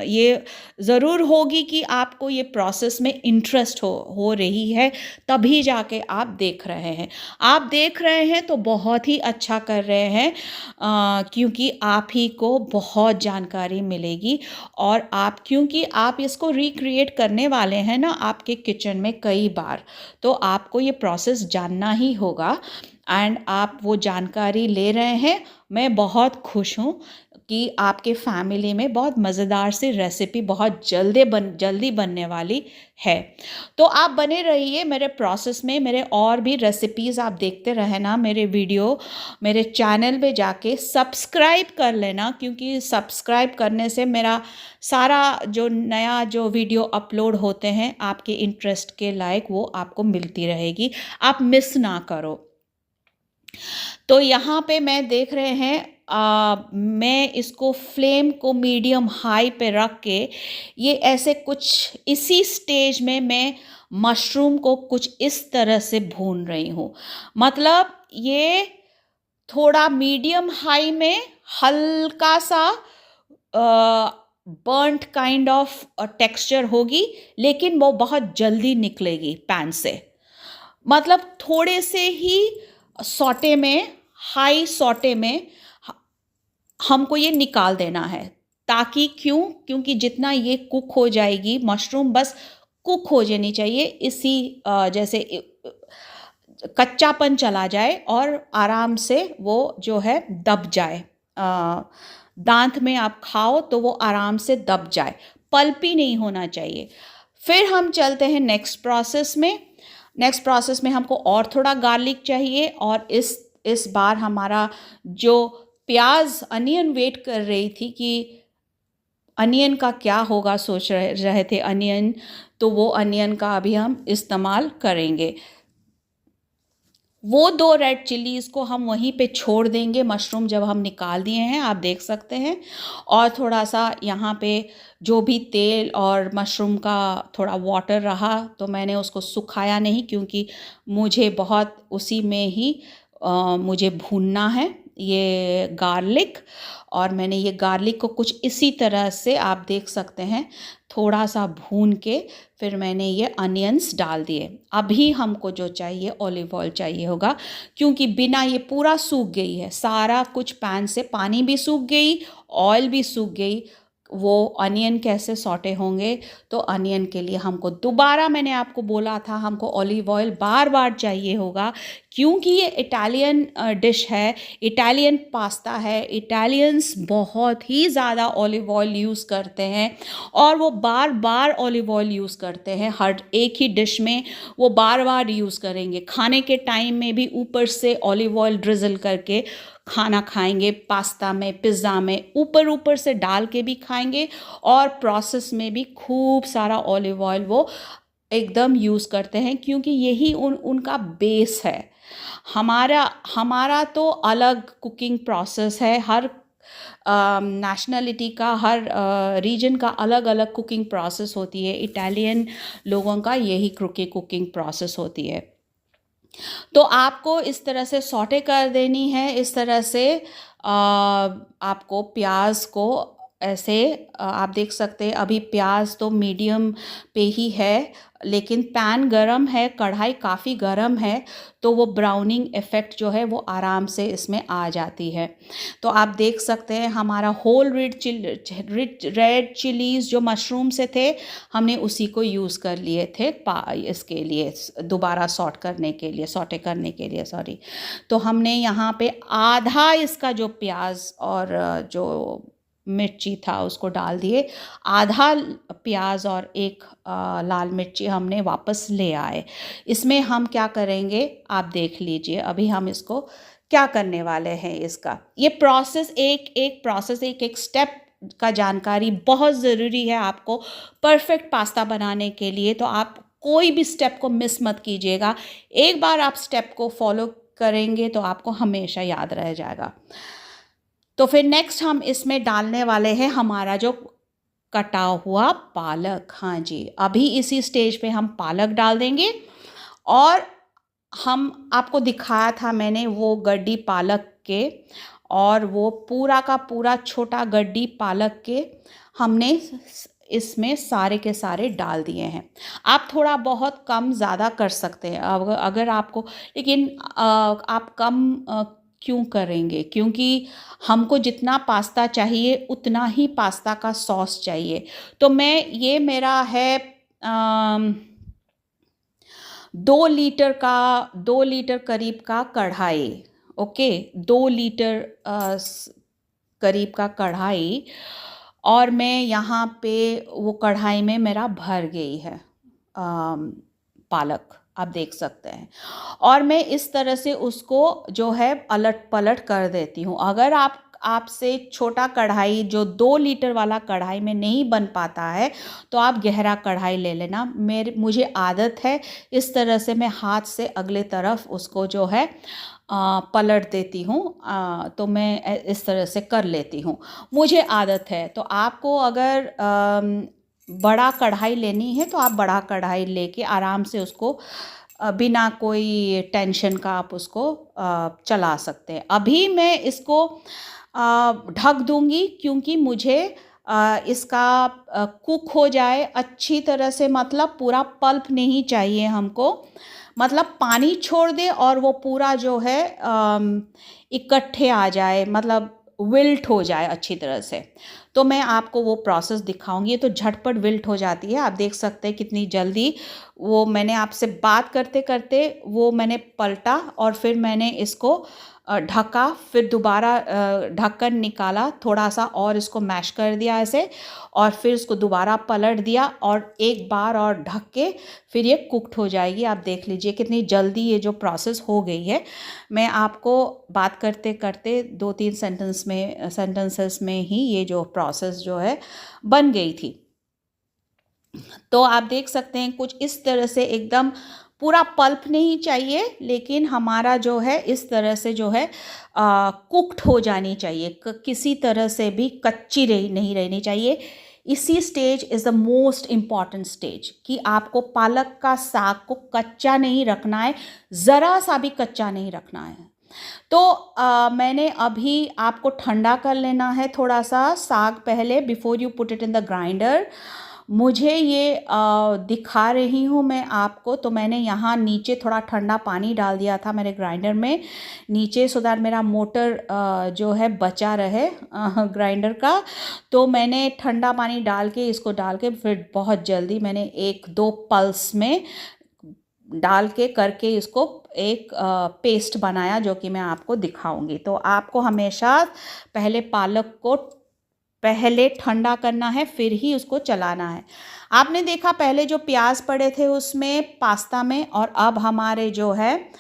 ये ज़रूर होगी कि आपको ये प्रोसेस में इंटरेस्ट हो रही है, तभी जाके आप देख रहे हैं। आप देख रहे हैं तो बहुत ही अच्छा कर रहे हैं, क्योंकि आप ही को बहुत जानकारी मिलेगी। और क्योंकि आप इसको रिक्रिएट करने वाले हैं ना आपके किचन में कई बार, तो आपको ये प्रोसेस जानना ही होगा। एंड आप वो जानकारी ले रहे हैं। मैं बहुत खुश हूँ कि आपके फैमिली में बहुत मज़ेदार सी रेसिपी बहुत जल्दी बनने वाली है। तो आप बने रहिए मेरे प्रोसेस में। मेरे और भी रेसिपीज़ आप देखते रहना। मेरे वीडियो मेरे चैनल पे जाके सब्सक्राइब कर लेना, क्योंकि सब्सक्राइब करने से मेरा सारा जो नया जो वीडियो अपलोड होते हैं आपके इंटरेस्ट के लायक, वो आपको मिलती रहेगी। आप मिस ना करो। तो यहाँ पे मैं देख रहे हैं, मैं इसको फ्लेम को मीडियम हाई पे रख के ये ऐसे कुछ इसी स्टेज में मैं मशरूम को कुछ इस तरह से भून रही हूँ। मतलब ये थोड़ा मीडियम हाई में हल्का सा बर्न्ट काइंड ऑफ टेक्सचर होगी, लेकिन वो बहुत जल्दी निकलेगी पैन से। मतलब थोड़े से ही सौटे में, हाई सौटे में हमको ये निकाल देना है। ताकि क्योंकि जितना ये कुक हो जाएगी मशरूम, बस कुक हो जानी चाहिए इसी जैसे कच्चापन चला जाए और आराम से वो जो है दब जाए। दांत में आप खाओ तो वो आराम से दब जाए, पल्पी नहीं होना चाहिए। फिर हम चलते हैं नेक्स्ट प्रोसेस में। नेक्स्ट प्रोसेस में हमको और थोड़ा गार्लिक चाहिए, और इस बार हमारा जो प्याज अनियन वेट कर रही थी कि अनियन का क्या होगा, सोच रहे थे अनियन, तो वो अनियन का अभी हम इस्तेमाल करेंगे। वो 2 रेड चिलीज़ को हम वहीं पे छोड़ देंगे, मशरूम जब हम निकाल दिए हैं, आप देख सकते हैं। और थोड़ा सा यहाँ पे जो भी तेल और मशरूम का थोड़ा वाटर रहा, तो मैंने उसको सुखाया नहीं, क्योंकि मुझे बहुत उसी में ही मुझे भूनना है ये गार्लिक। और मैंने ये गार्लिक को कुछ इसी तरह से आप देख सकते हैं थोड़ा सा भून के फिर मैंने ये अनियंस डाल दिए। अभी हमको जो चाहिए ऑलिव ऑयल चाहिए होगा, क्योंकि बिना ये पूरा सूख गई है, सारा कुछ पैन से पानी भी सूख गई, ऑयल भी सूख गई। वो अनियन कैसे सौटे होंगे, तो अनियन के लिए हमको दोबारा, मैंने आपको बोला था हमको ऑलिव ऑयल बार बार चाहिए होगा, क्योंकि ये इटालियन डिश है, इटालियन पास्ता है। इटालियंस बहुत ही ज़्यादा ऑलिव ऑयल यूज़ करते हैं, और वो बार बार ऑलिव ऑयल यूज़ करते हैं। हर एक ही डिश में वो बार बार यूज़ करेंगे। खाने के टाइम में भी ऊपर से ऑलिव ऑयल ड्रिजल करके खाना खाएंगे, पास्ता में, पिज़्ज़ा में ऊपर से डाल के भी खाएंगे, और प्रोसेस में भी खूब सारा ऑलिव ऑयल वो एकदम यूज़ करते हैं, क्योंकि यही उनका बेस है। हमारा तो अलग कुकिंग प्रोसेस है। हर नेशनलिटी का, हर रीजन का अलग अलग कुकिंग प्रोसेस होती है। इटालियन लोगों का यही कुकिंग प्रोसेस होती है। तो आपको इस तरह से सौटे कर देनी है। इस तरह से आपको प्याज को ऐसे आप देख सकते हैं, अभी प्याज तो मीडियम पे ही है, लेकिन पैन गरम है, कढ़ाई काफ़ी गरम है, तो वो ब्राउनिंग इफ़ेक्ट जो है वो आराम से इसमें आ जाती है। तो आप देख सकते हैं हमारा होल रेड चिलीज़ जो मशरूम से थे, हमने उसी को यूज़ कर लिए थे इसके लिए, दोबारा सौटे करने के लिए सॉरी। तो हमने यहाँ पे आधा इसका जो प्याज और जो मिर्ची था उसको डाल दिए, आधा प्याज और एक लाल मिर्ची हमने वापस ले आए। इसमें हम क्या करेंगे आप देख लीजिए। अभी हम इसको क्या करने वाले हैं, इसका ये प्रोसेस एक एक स्टेप का जानकारी बहुत ज़रूरी है आपको परफेक्ट पास्ता बनाने के लिए। तो आप कोई भी स्टेप को मिस मत कीजिएगा। एक बार आप स्टेप को फॉलो करेंगे तो आपको हमेशा याद रह जाएगा। तो फिर नेक्स्ट हम इसमें डालने वाले हैं हमारा जो कटा हुआ पालक। हाँ जी, अभी इसी स्टेज पे हम पालक डाल देंगे। और हम आपको दिखाया था मैंने वो गड्डी पालक के, और वो पूरा का पूरा छोटा गड्डी पालक के हमने इसमें सारे के सारे डाल दिए हैं। आप थोड़ा बहुत कम ज़्यादा कर सकते हैं अगर आपको, लेकिन आप कम क्यों करेंगे? क्योंकि हमको जितना पास्ता चाहिए उतना ही पास्ता का सॉस चाहिए। तो ये मेरा है 2 लीटर करीब का कढ़ाई। ओके, 2 लीटर करीब का कढ़ाई, और मैं यहाँ पे वो कढ़ाई में मेरा भर गई है पालक, आप देख सकते हैं। और मैं इस तरह से उसको जो है अलट पलट कर देती हूँ। अगर आपसे छोटा कढ़ाई जो 2 लीटर वाला कढ़ाई में नहीं बन पाता है तो आप गहरा कढ़ाई ले लेना। मुझे आदत है इस तरह से मैं हाथ से अगले तरफ उसको जो है पलट देती हूँ। तो मैं इस तरह से कर लेती हूँ, मुझे आदत है। तो आपको अगर बड़ा कढ़ाई लेनी है तो आप बड़ा कढ़ाई लेके आराम से उसको बिना कोई टेंशन का आप उसको चला सकते हैं। अभी मैं इसको ढक दूंगी क्योंकि मुझे इसका कुक हो जाए अच्छी तरह से, मतलब पूरा पल्प नहीं चाहिए हमको, मतलब पानी छोड़ दे और वो पूरा जो है इकट्ठे आ जाए, मतलब विल्ट हो जाए अच्छी तरह से। तो मैं आपको वो प्रोसेस दिखाऊंगी। ये तो झटपट विल्ट हो जाती है, आप देख सकते हैं कितनी जल्दी। वो मैंने आपसे बात करते करते वो मैंने पलटा और फिर मैंने इसको ढका, फिर दोबारा ढक्कन निकाला, थोड़ा सा और इसको मैश कर दिया ऐसे, और फिर इसको दोबारा पलट दिया और एक बार और ढक के फिर ये कुक्ड हो जाएगी। आप देख लीजिए कितनी जल्दी ये जो प्रोसेस हो गई है। मैं आपको बात करते करते 2-3 सेंटेंसेस में ही ये जो प्रोसेस जो है बन गई थी। तो आप देख सकते हैं कुछ इस तरह से, एकदम पूरा पल्प नहीं चाहिए, लेकिन हमारा जो है इस तरह से जो है कुक्ड हो जानी चाहिए, किसी तरह से भी कच्ची नहीं रहनी चाहिए। इसी stage is the most important stage कि आपको पालक का साग को कच्चा नहीं रखना है, ज़रा सा भी कच्चा नहीं रखना है। तो मैंने अभी आपको ठंडा कर लेना है थोड़ा सा साग पहले, before you put it in the grinder. मुझे ये दिखा रही हूँ मैं आपको। तो मैंने यहाँ नीचे थोड़ा ठंडा पानी डाल दिया था मेरे ग्राइंडर में नीचे, सो दैट मेरा मोटर जो है बचा रहे ग्राइंडर का। तो मैंने ठंडा पानी डाल के इसको डाल के फिर बहुत जल्दी मैंने 1-2 पल्स में डाल के करके इसको एक पेस्ट बनाया, जो कि मैं आपको दिखाऊंगी। तो आपको हमेशा पहले पालक को पहले ठंडा करना है, फिर ही उसको चलाना है। आपने देखा पहले जो प्याज पड़े थे उसमें पास्ता में, और अब हमारे जो है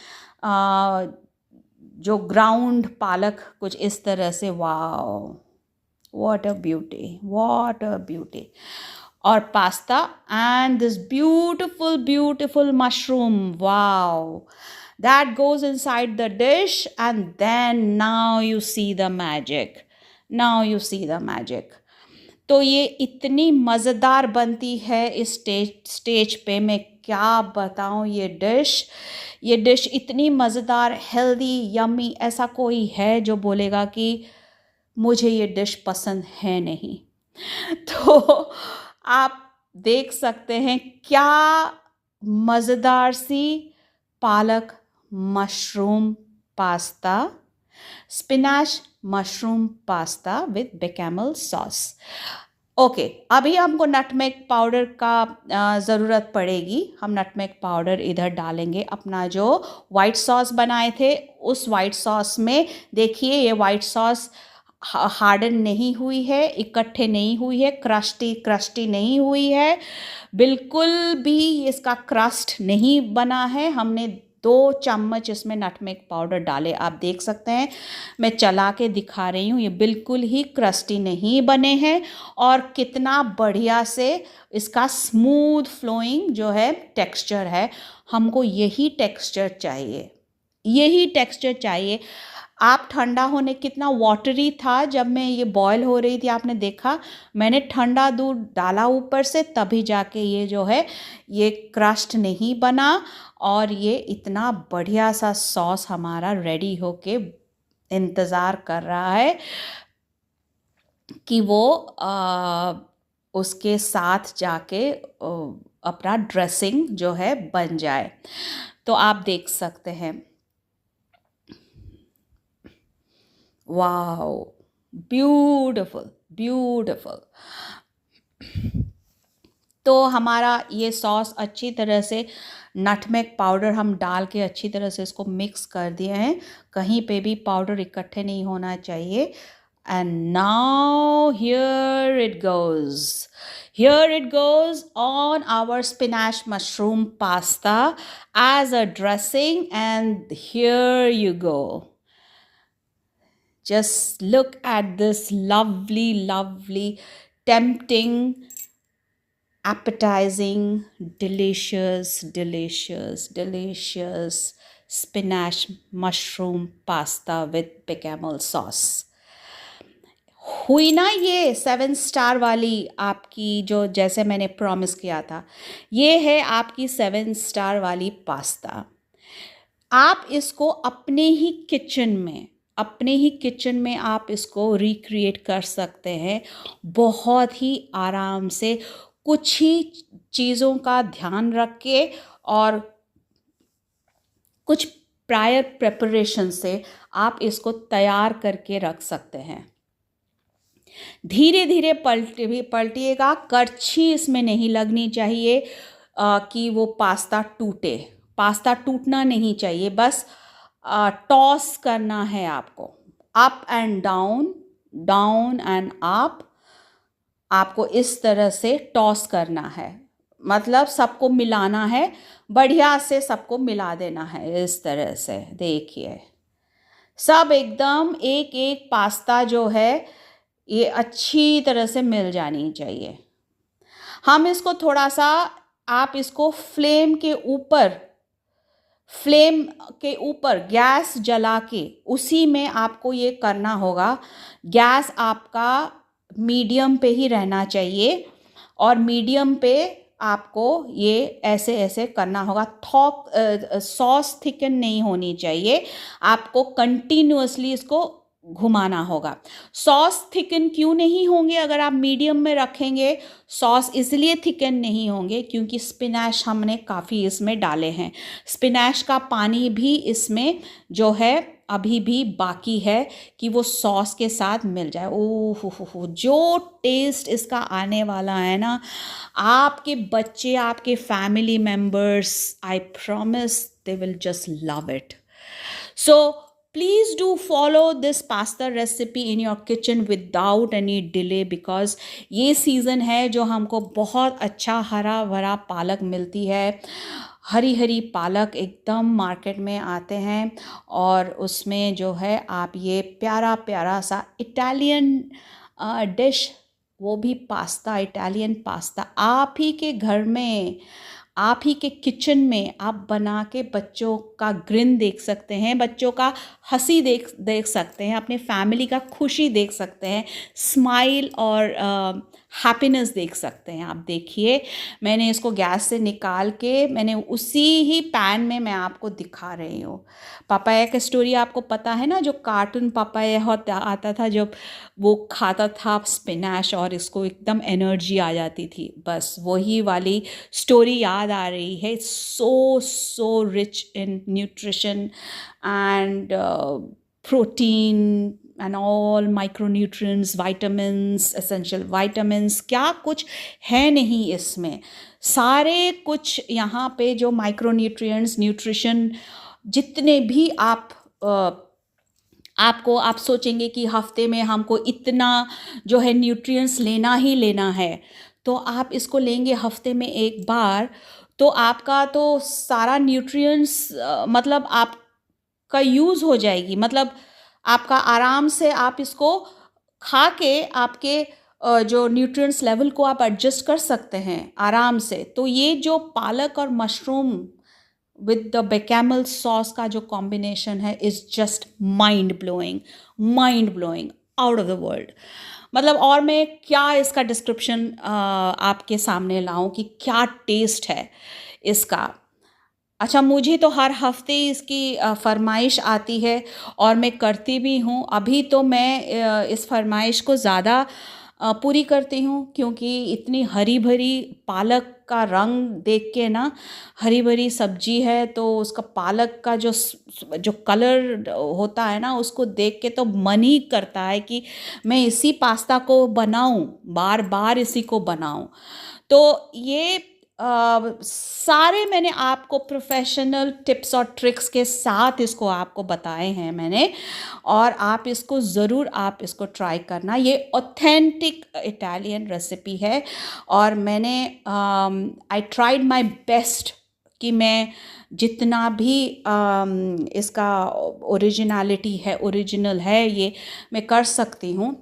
जो ग्राउंड पालक कुछ इस तरह से। Wow, what a beauty, what a beauty. और pasta and this beautiful mushroom, wow, that goes inside the dish, and then now you see the magic, now you see the magic। तो ये इतनी मज़ेदार बनती है इस स्टेज पे, मैं क्या बताऊँ। ये डिश इतनी मज़ेदार, हेल्दी, यम्मी, ऐसा कोई है जो बोलेगा कि मुझे ये डिश पसंद है नहीं। तो आप देख सकते हैं क्या मज़ेदार सी पालक mushroom pasta, spinach mushroom pasta with bechamel sauce. Okay, अभी हमको नटमेग पाउडर का ज़रूरत पड़ेगी। हम नटमेग पाउडर इधर डालेंगे। अपना जो वाइट सॉस बनाए थे उस वाइट सॉस में देखिए, ये वाइट सॉस हार्डन नहीं हुई है, इकट्ठे नहीं हुई है, क्रस्टी नहीं हुई है, बिल्कुल भी इसका क्रस्ट नहीं बना है। हमने 2 चम्मच इसमें नटमेग पाउडर डाले, आप देख सकते हैं, मैं चला के दिखा रही हूँ। ये बिल्कुल ही क्रस्टी नहीं बने हैं, और कितना बढ़िया से इसका स्मूथ फ्लोइंग जो है टेक्सचर है। हमको यही टेक्सचर चाहिए, यही टेक्सचर चाहिए। आप ठंडा होने, कितना वाटरी था जब मैं ये बॉयल हो रही थी, आपने देखा, मैंने ठंडा दूध डाला ऊपर से, तभी जाके ये जो है ये क्रस्ट नहीं बना, और ये इतना बढ़िया सा सॉस हमारा रेडी होके इंतज़ार कर रहा है कि वो उसके साथ जाके अपना ड्रेसिंग जो है बन जाए। तो आप देख सकते हैं, वाओ, ब्यूटीफुल ब्यूटीफुल। तो हमारा ये सॉस अच्छी तरह से, नटमेग पाउडर हम डाल के अच्छी तरह से इसको मिक्स कर दिए हैं, कहीं पे भी पाउडर इकट्ठे नहीं होना चाहिए। And now here it goes on our spinach mushroom pasta as a dressing, and here you go. Just look at this lovely, lovely, tempting, appetizing, delicious, delicious, delicious spinach mushroom pasta with bechamel sauce। हुई ना ये 7 star वाली आपकी, जो जैसे मैंने promise किया था, ये है आपकी 7 स्टार वाली पास्ता। आप इसको अपने ही किचन में आप इसको रिक्रिएट कर सकते हैं बहुत ही आराम से, कुछ ही चीज़ों का ध्यान रख के और कुछ प्रायर प्रेपरेशन से आप इसको तैयार करके रख सकते हैं। धीरे धीरे पलटिएगा, करछी इसमें नहीं लगनी चाहिए कि वो पास्ता टूटे। पास्ता टूटना नहीं चाहिए, बस टॉस करना है आपको, up and down, down and up. आपको इस तरह से टॉस करना है, मतलब सबको मिलाना है, बढ़िया से सबको मिला देना है इस तरह से। देखिए, सब एकदम एक एक पास्ता जो है ये अच्छी तरह से मिल जानी चाहिए। हम इसको थोड़ा सा, आप इसको फ्लेम के ऊपर गैस जला के उसी में आपको ये करना होगा। गैस आपका मीडियम पे ही रहना चाहिए और मीडियम पे आपको ये ऐसे ऐसे करना होगा। सॉस थिकन नहीं होनी चाहिए, आपको कंटिन्यूअसली इसको घुमाना होगा। सॉस थिकन क्यों नहीं होंगे अगर आप मीडियम में रखेंगे? सॉस इसलिए थिकन नहीं होंगे क्योंकि स्पिनैच हमने काफ़ी इसमें डाले हैं, स्पिनैच का पानी भी इसमें जो है अभी भी बाकी है कि वो सॉस के साथ मिल जाए। ओह हो, जो टेस्ट इसका आने वाला है ना, आपके बच्चे, आपके family members, I promise they will just love it. So please do follow this pasta recipe in your kitchen without any delay, because ये सीज़न है जो हमको बहुत अच्छा हरा भरा पालक मिलती है। हरी हरी पालक एकदम मार्केट में आते हैं और उसमें जो है आप ये प्यारा प्यारा सा इटालियन डिश, वो भी पास्ता, इटालियन पास्ता आप ही के घर में, आप ही के किचन में आप बना के बच्चों का ग्रिन देख सकते हैं, बच्चों का हंसी देख सकते हैं, अपने फैमिली का खुशी देख सकते हैं, स्माइल और हैप्पीनेस देख सकते हैं। आप देखिए, मैंने इसको गैस से निकाल के मैंने उसी ही पैन में मैं आपको दिखा रही हूँ। पापाया का स्टोरी आपको पता है ना, जो कार्टून पापाया आता था, जब वो खाता था स्पिनैच और इसको एकदम एनर्जी आ जाती थी, बस वही वाली स्टोरी याद आ रही है। So rich in nutrition and protein and all micronutrients, vitamins, essential vitamins, क्या कुछ है नहीं इसमें, सारे कुछ यहाँ पे जो माइक्रोन्यूट्रिएंट्स, न्यूट्रिशन जितने भी आप सोचेंगे कि हफ्ते में हमको इतना जो है न्यूट्रिएंट्स लेना ही लेना है, तो आप इसको लेंगे हफ्ते में एक बार, तो आपका तो सारा न्यूट्रिएंट्स मतलब आपका यूज़ हो जाएगी, मतलब आपका आराम से आप इसको खा के आपके जो न्यूट्रिएंट्स लेवल को आप एडजस्ट कर सकते हैं आराम से। तो ये जो पालक और mushroom with the bechamel sauce का जो कॉम्बिनेशन है is just mind blowing, out of the world. मतलब और मैं क्या इसका डिस्क्रिप्शन आपके सामने लाऊं कि क्या टेस्ट है इसका। अच्छा, मुझे तो हर हफ्ते इसकी फ़रमाइश आती है और मैं करती भी हूँ। अभी तो मैं इस फ़रमाइश को ज़्यादा पूरी करती हूँ, क्योंकि इतनी हरी-भरी पालक का रंग देख के ना, हरी-भरी सब्ज़ी है तो उसका पालक का जो कलर होता है ना, उसको देख के तो मन ही करता है कि मैं इसी पास्ता को बनाऊँ, बार-बार इसी को बनाऊँ। तो ये सारे मैंने आपको प्रोफ़ेशनल टिप्स और ट्रिक्स के साथ इसको आपको बताए हैं मैंने, और आप इसको ज़रूर आप इसको ट्राई करना। ये ऑथेंटिक इटालियन रेसिपी है, और मैंने आई ट्राइड माय बेस्ट कि मैं जितना भी इसका ओरिजिनैलिटी है, ओरिजिनल है, ये मैं कर सकती हूँ।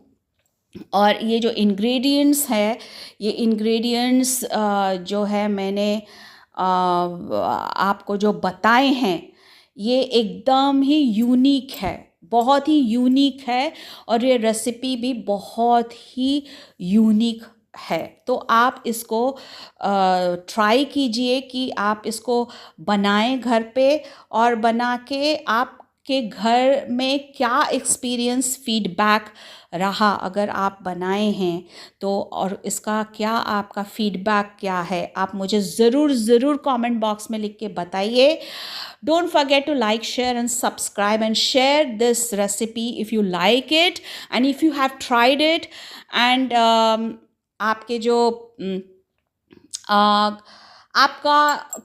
और ये जो इंग्रेडिएंट्स है, ये इंग्रेडिएंट्स जो है मैंने आपको जो बताए हैं, ये एकदम ही यूनिक है, बहुत ही यूनिक है, और ये रेसिपी भी बहुत ही यूनिक है। तो आप इसको ट्राई कीजिए कि आप इसको बनाएं घर पे, और बना के आपके घर में क्या एक्सपीरियंस फीडबैक रहा अगर आप बनाए हैं तो, और इसका क्या आपका फीडबैक क्या है, आप मुझे ज़रूर ज़रूर कमेंट बॉक्स में लिख के बताइए। Don't forget to like, share and subscribe and share this recipe if you like it and if you have tried it. And आपके जो अ, आपका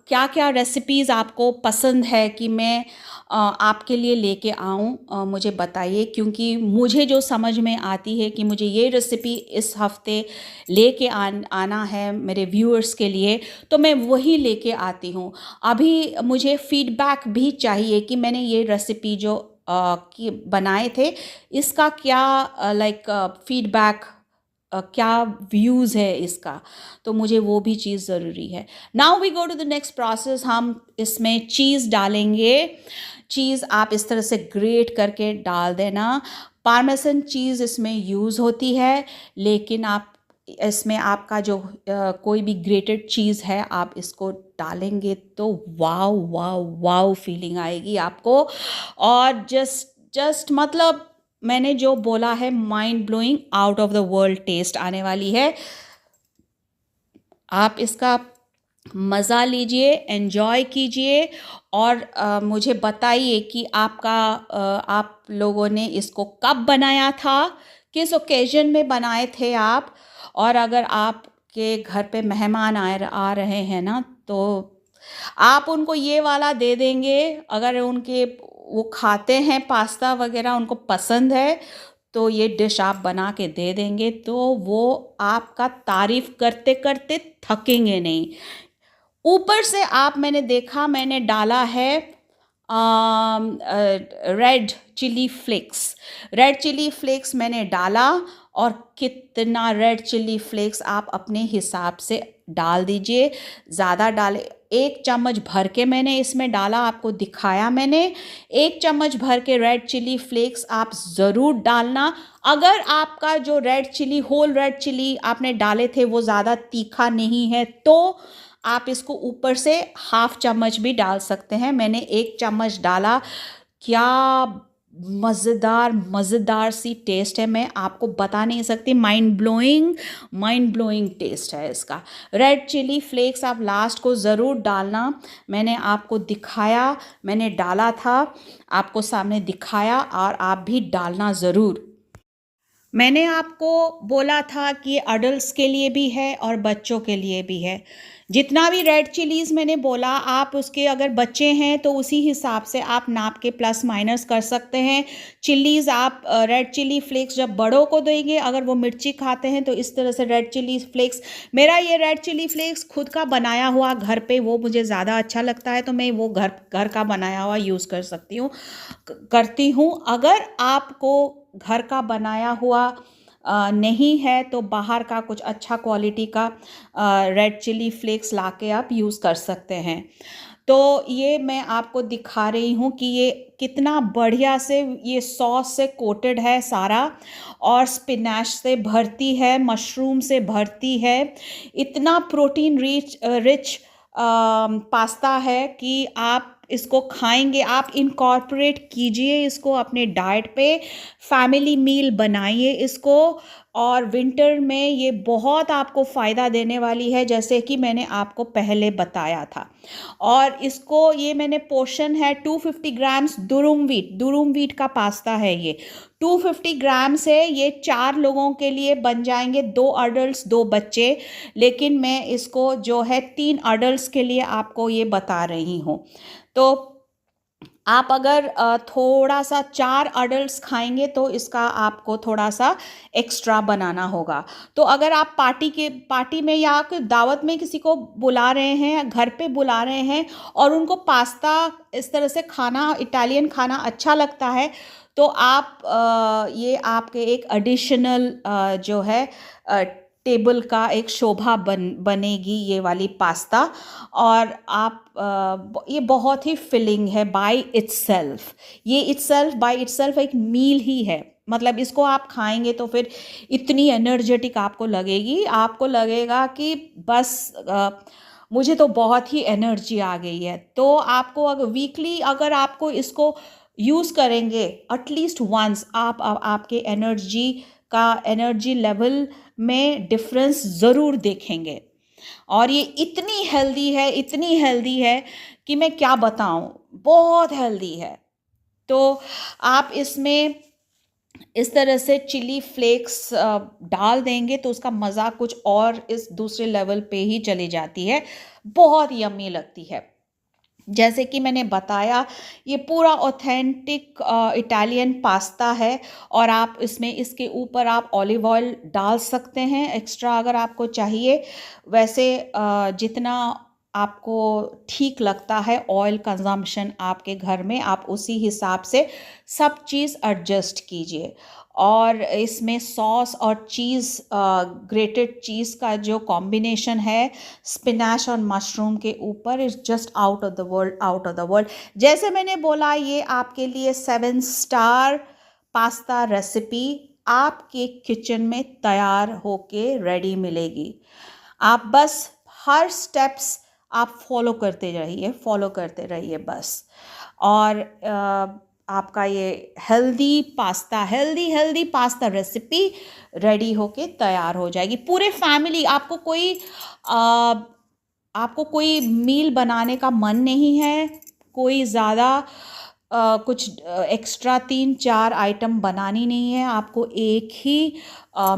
क्या-क्या रेसिपीज़ आपको पसंद है कि मैं आपके लिए लेके आऊँ, मुझे बताइए, क्योंकि मुझे जो समझ में आती है कि मुझे ये रेसिपी इस हफ़्ते लेके आना है मेरे व्यूअर्स के लिए, तो मैं वही लेके आती हूँ। अभी मुझे फ़ीडबैक भी चाहिए कि मैंने ये रेसिपी जो कि बनाए थे, इसका क्या फ़ीडबैक, क्या व्यूज़ है इसका, तो मुझे वो भी चीज़ ज़रूरी है। Now we go to the next process. हम इसमें चीज़ डालेंगे। चीज़ आप इस तरह से ग्रेट करके डाल देना। पार्मेसन चीज़ इसमें यूज़ होती है, लेकिन आप इसमें आपका जो कोई भी ग्रेटेड चीज़ है, आप इसको डालेंगे तो वाव वाव वाव फीलिंग आएगी आपको। और जस्ट जस्ट मतलब मैंने जो बोला है, mind blowing, out of the world taste आने वाली है। आप इसका मज़ा लीजिए, एन्जॉय कीजिए, और मुझे बताइए कि आप लोगों ने इसको कब बनाया था, किस ओकेजन में बनाए थे आप, और अगर आपके घर पे मेहमान आ रहे हैं ना, तो आप उनको ये वाला दे देंगे। अगर वो खाते हैं पास्ता वगैरह, उनको पसंद है, तो ये डिश आप बना के दे देंगे तो वो आपका तारीफ करते करते थकेंगे नहीं। ऊपर से मैंने देखा, मैंने डाला है red chilli flakes. Red chilli flakes मैंने डाला, और कितना रेड चिली फ्लेक्स आप अपने हिसाब से डाल दीजिए, ज़्यादा डाले। 1 चम्मच भर के मैंने इसमें डाला, आपको दिखाया मैंने। 1 चम्मच भर के रेड चिली फ्लेक्स आप ज़रूर डालना। अगर आपका जो होल रेड चिली आपने डाले थे वो ज़्यादा तीखा नहीं है, तो आप इसको ऊपर से हाफ चम्मच भी डाल सकते हैं। मैंने 1 चम्मच डाला। क्या मज़ेदार मज़ेदार सी टेस्ट है, मैं आपको बता नहीं सकती। माइंड ब्लोइंग टेस्ट है इसका। रेड चिली फ्लेक्स आप लास्ट को ज़रूर डालना। मैंने आपको दिखाया, मैंने डाला था, आपको सामने दिखाया, और आप भी डालना ज़रूर। मैंने आपको बोला था कि ये अडल्ट्स के लिए भी है और बच्चों के लिए भी है। जितना भी रेड चिलीज़ मैंने बोला, आप उसके अगर बच्चे हैं तो उसी हिसाब से आप नाप के प्लस माइनस कर सकते हैं। चिल्लीज़ आप रेड चिली फ्लेक्स जब बड़ों को देंगे, अगर वो मिर्ची खाते हैं, तो इस तरह से रेड चिली फ्लेक्स, मेरा ये रेड चिली फ्लेक्स खुद का बनाया हुआ घर पे वो मुझे ज़्यादा अच्छा लगता है, तो मैं वो घर का बनाया हुआ यूज़ कर सकती हूँ, करती हूँ। अगर आपको घर का बनाया हुआ नहीं है, तो बाहर का कुछ अच्छा क्वालिटी का रेड चिली फ्लेक्स लाके आप यूज़ कर सकते हैं। तो ये मैं आपको दिखा रही हूँ कि ये कितना बढ़िया से ये सॉस से कोटेड है सारा, और स्पिनैच से भरती है, मशरूम से भरती है। इतना प्रोटीन रिच पास्ता है कि आप इसको खाएंगे, आप इनकॉर्पोरेट कीजिए इसको अपने डाइट पे, फैमिली मील बनाइए इसको। और विंटर में ये बहुत आपको फ़ायदा देने वाली है, जैसे कि मैंने आपको पहले बताया था। और इसको, ये मैंने पोर्शन है 250 ग्राम्स दुरुम वीट का पास्ता है ये। 250 ग्राम्स है ये, 4 लोगों के लिए बन जाएंगे, 2 अडल्ट्स 2 बच्चे। लेकिन मैं इसको जो है 3 अडल्ट्स के लिए आपको ये बता रही हूँ। तो आप अगर थोड़ा सा 4 अडल्ट्स खाएंगे तो इसका आपको थोड़ा सा एक्स्ट्रा बनाना होगा। तो अगर आप पार्टी में या कोई दावत में किसी को बुला रहे हैं, घर पे बुला रहे हैं, और उनको पास्ता इस तरह से खाना, इटालियन खाना अच्छा लगता है, तो आप ये आपके एक एडिशनल जो है टेबल का एक शोभा बनेगी ये वाली पास्ता। और आप ये बहुत ही फिलिंग है बाय इटसेल्फ, ये बाय इटसेल्फ एक मील ही है। मतलब इसको आप खाएंगे तो फिर इतनी एनर्जेटिक आपको लगेगी, आपको लगेगा कि बस मुझे तो बहुत ही एनर्जी आ गई है। तो आपको अगर वीकली अगर आपको इसको यूज़ करेंगे एटलीस्ट वंस, आपके एनर्जी लेवल में डिफरेंस ज़रूर देखेंगे। और ये इतनी हेल्दी है, इतनी हेल्दी है कि मैं क्या बताऊं, बहुत हेल्दी है। तो आप इसमें इस तरह से चिली फ्लेक्स डाल देंगे तो उसका मज़ा कुछ और इस दूसरे लेवल पे ही चली जाती है, बहुत यम्मी लगती है। जैसे कि मैंने बताया, ये पूरा ऑथेंटिक इटालियन पास्ता है। और आप इसके ऊपर आप ऑलिव ऑयल डाल सकते हैं एक्स्ट्रा अगर आपको चाहिए। वैसे जितना आपको ठीक लगता है ऑयल कंजम्पशन आपके घर में, आप उसी हिसाब से सब चीज़ एडजस्ट कीजिए। और इसमें सॉस और चीज़, ग्रेटेड चीज़ का जो कॉम्बिनेशन है स्पिनैच और मशरूम के ऊपर, is just out of the world, out of the world. जैसे मैंने बोला, ये आपके लिए 7 स्टार पास्ता रेसिपी आपके किचन में तैयार होके रेडी मिलेगी। आप बस हर स्टेप्स आप फॉलो करते रहिए बस। और आपका ये हेल्दी पास्ता रेसिपी रेडी होके तैयार हो जाएगी। पूरे फैमिली, आपको कोई मील बनाने का मन नहीं है, कोई ज़्यादा कुछ एक्स्ट्रा 3-4 आइटम बनानी नहीं है, आपको एक ही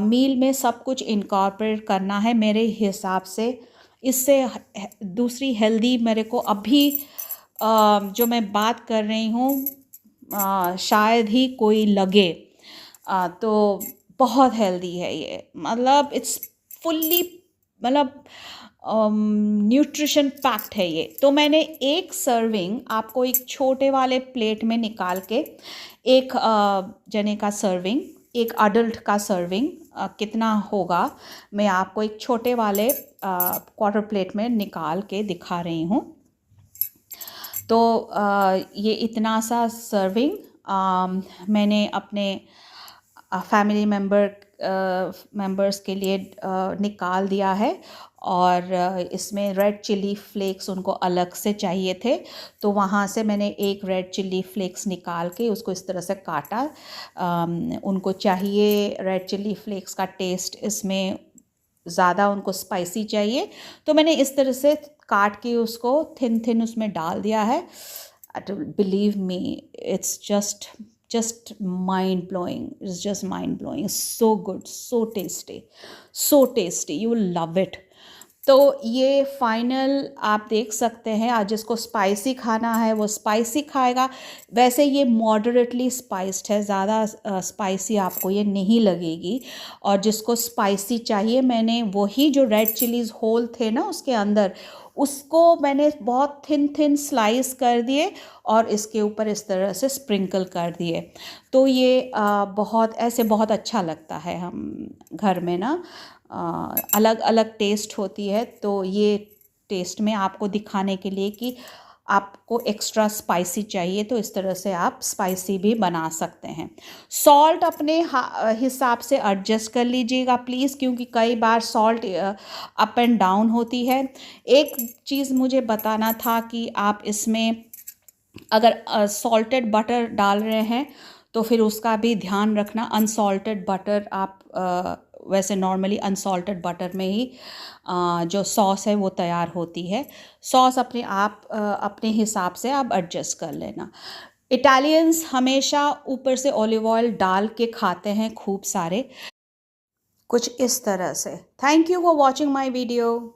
मील में सब कुछ इनकॉर्पोरेट करना है मेरे हिसाब से। इससे दूसरी हेल्दी मेरे को अभी जो मैं बात कर रही हूँ शायद ही कोई लगे। तो बहुत हेल्दी है ये, मतलब इट्स फुल्ली, मतलब न्यूट्रिशन पैक्ड है ये। तो मैंने एक सर्विंग आपको एक छोटे वाले प्लेट में निकाल के, एक जने का सर्विंग, एक अडल्ट का सर्विंग कितना होगा, मैं आपको एक छोटे वाले क्वार्टर प्लेट में निकाल के दिखा रही हूँ। तो ये इतना सा सर्विंग मैंने अपने फैमिली मेंबर्स के लिए निकाल दिया है। और इसमें रेड चिली फ्लेक्स उनको अलग से चाहिए थे, तो वहाँ से मैंने एक रेड चिली फ्लेक्स निकाल के उसको इस तरह से काटा। उनको चाहिए रेड चिली फ्लेक्स का टेस्ट, इसमें ज़्यादा उनको स्पाइसी चाहिए, तो मैंने इस तरह से काट के उसको थिन उसमें डाल दिया है। Believe me, it's just mind blowing, it's just mind blowing, it's so good, so tasty, you will love it। तो ये फाइनल आप देख सकते हैं। आज जिसको स्पाइसी खाना है वो स्पाइसी खाएगा। वैसे ये मॉडरेटली स्पाइस्ड है, ज़्यादा स्पाइसी आपको ये नहीं लगेगी। और जिसको स्पाइसी चाहिए, मैंने वही जो रेड चिलीज़ होल थे ना उसके अंदर, उसको मैंने बहुत थिन स्लाइस कर दिए और इसके ऊपर इस तरह से स्प्रिंकल कर दिए। तो ये बहुत अच्छा लगता है। हम घर में ना अलग अलग टेस्ट होती है, तो ये टेस्ट में आपको दिखाने के लिए कि आपको एक्स्ट्रा स्पाइसी चाहिए तो इस तरह से आप स्पाइसी भी बना सकते हैं। सॉल्ट अपने हिसाब से एडजस्ट कर लीजिएगा प्लीज़, क्योंकि कई बार सॉल्ट अप एंड डाउन होती है। एक चीज़ मुझे बताना था कि आप इसमें अगर सॉल्टेड बटर डाल रहे हैं तो फिर उसका भी ध्यान रखना। अनसॉल्टेड बटर आप वैसे नॉर्मली अनसॉल्टेड बटर में ही जो सॉस है वो तैयार होती है। सॉस अपने हिसाब से आप एडजस्ट कर लेना। इटालियंस हमेशा ऊपर से ऑलिव ऑयल डाल के खाते हैं खूब सारे, कुछ इस तरह से। Thank you for watching my video.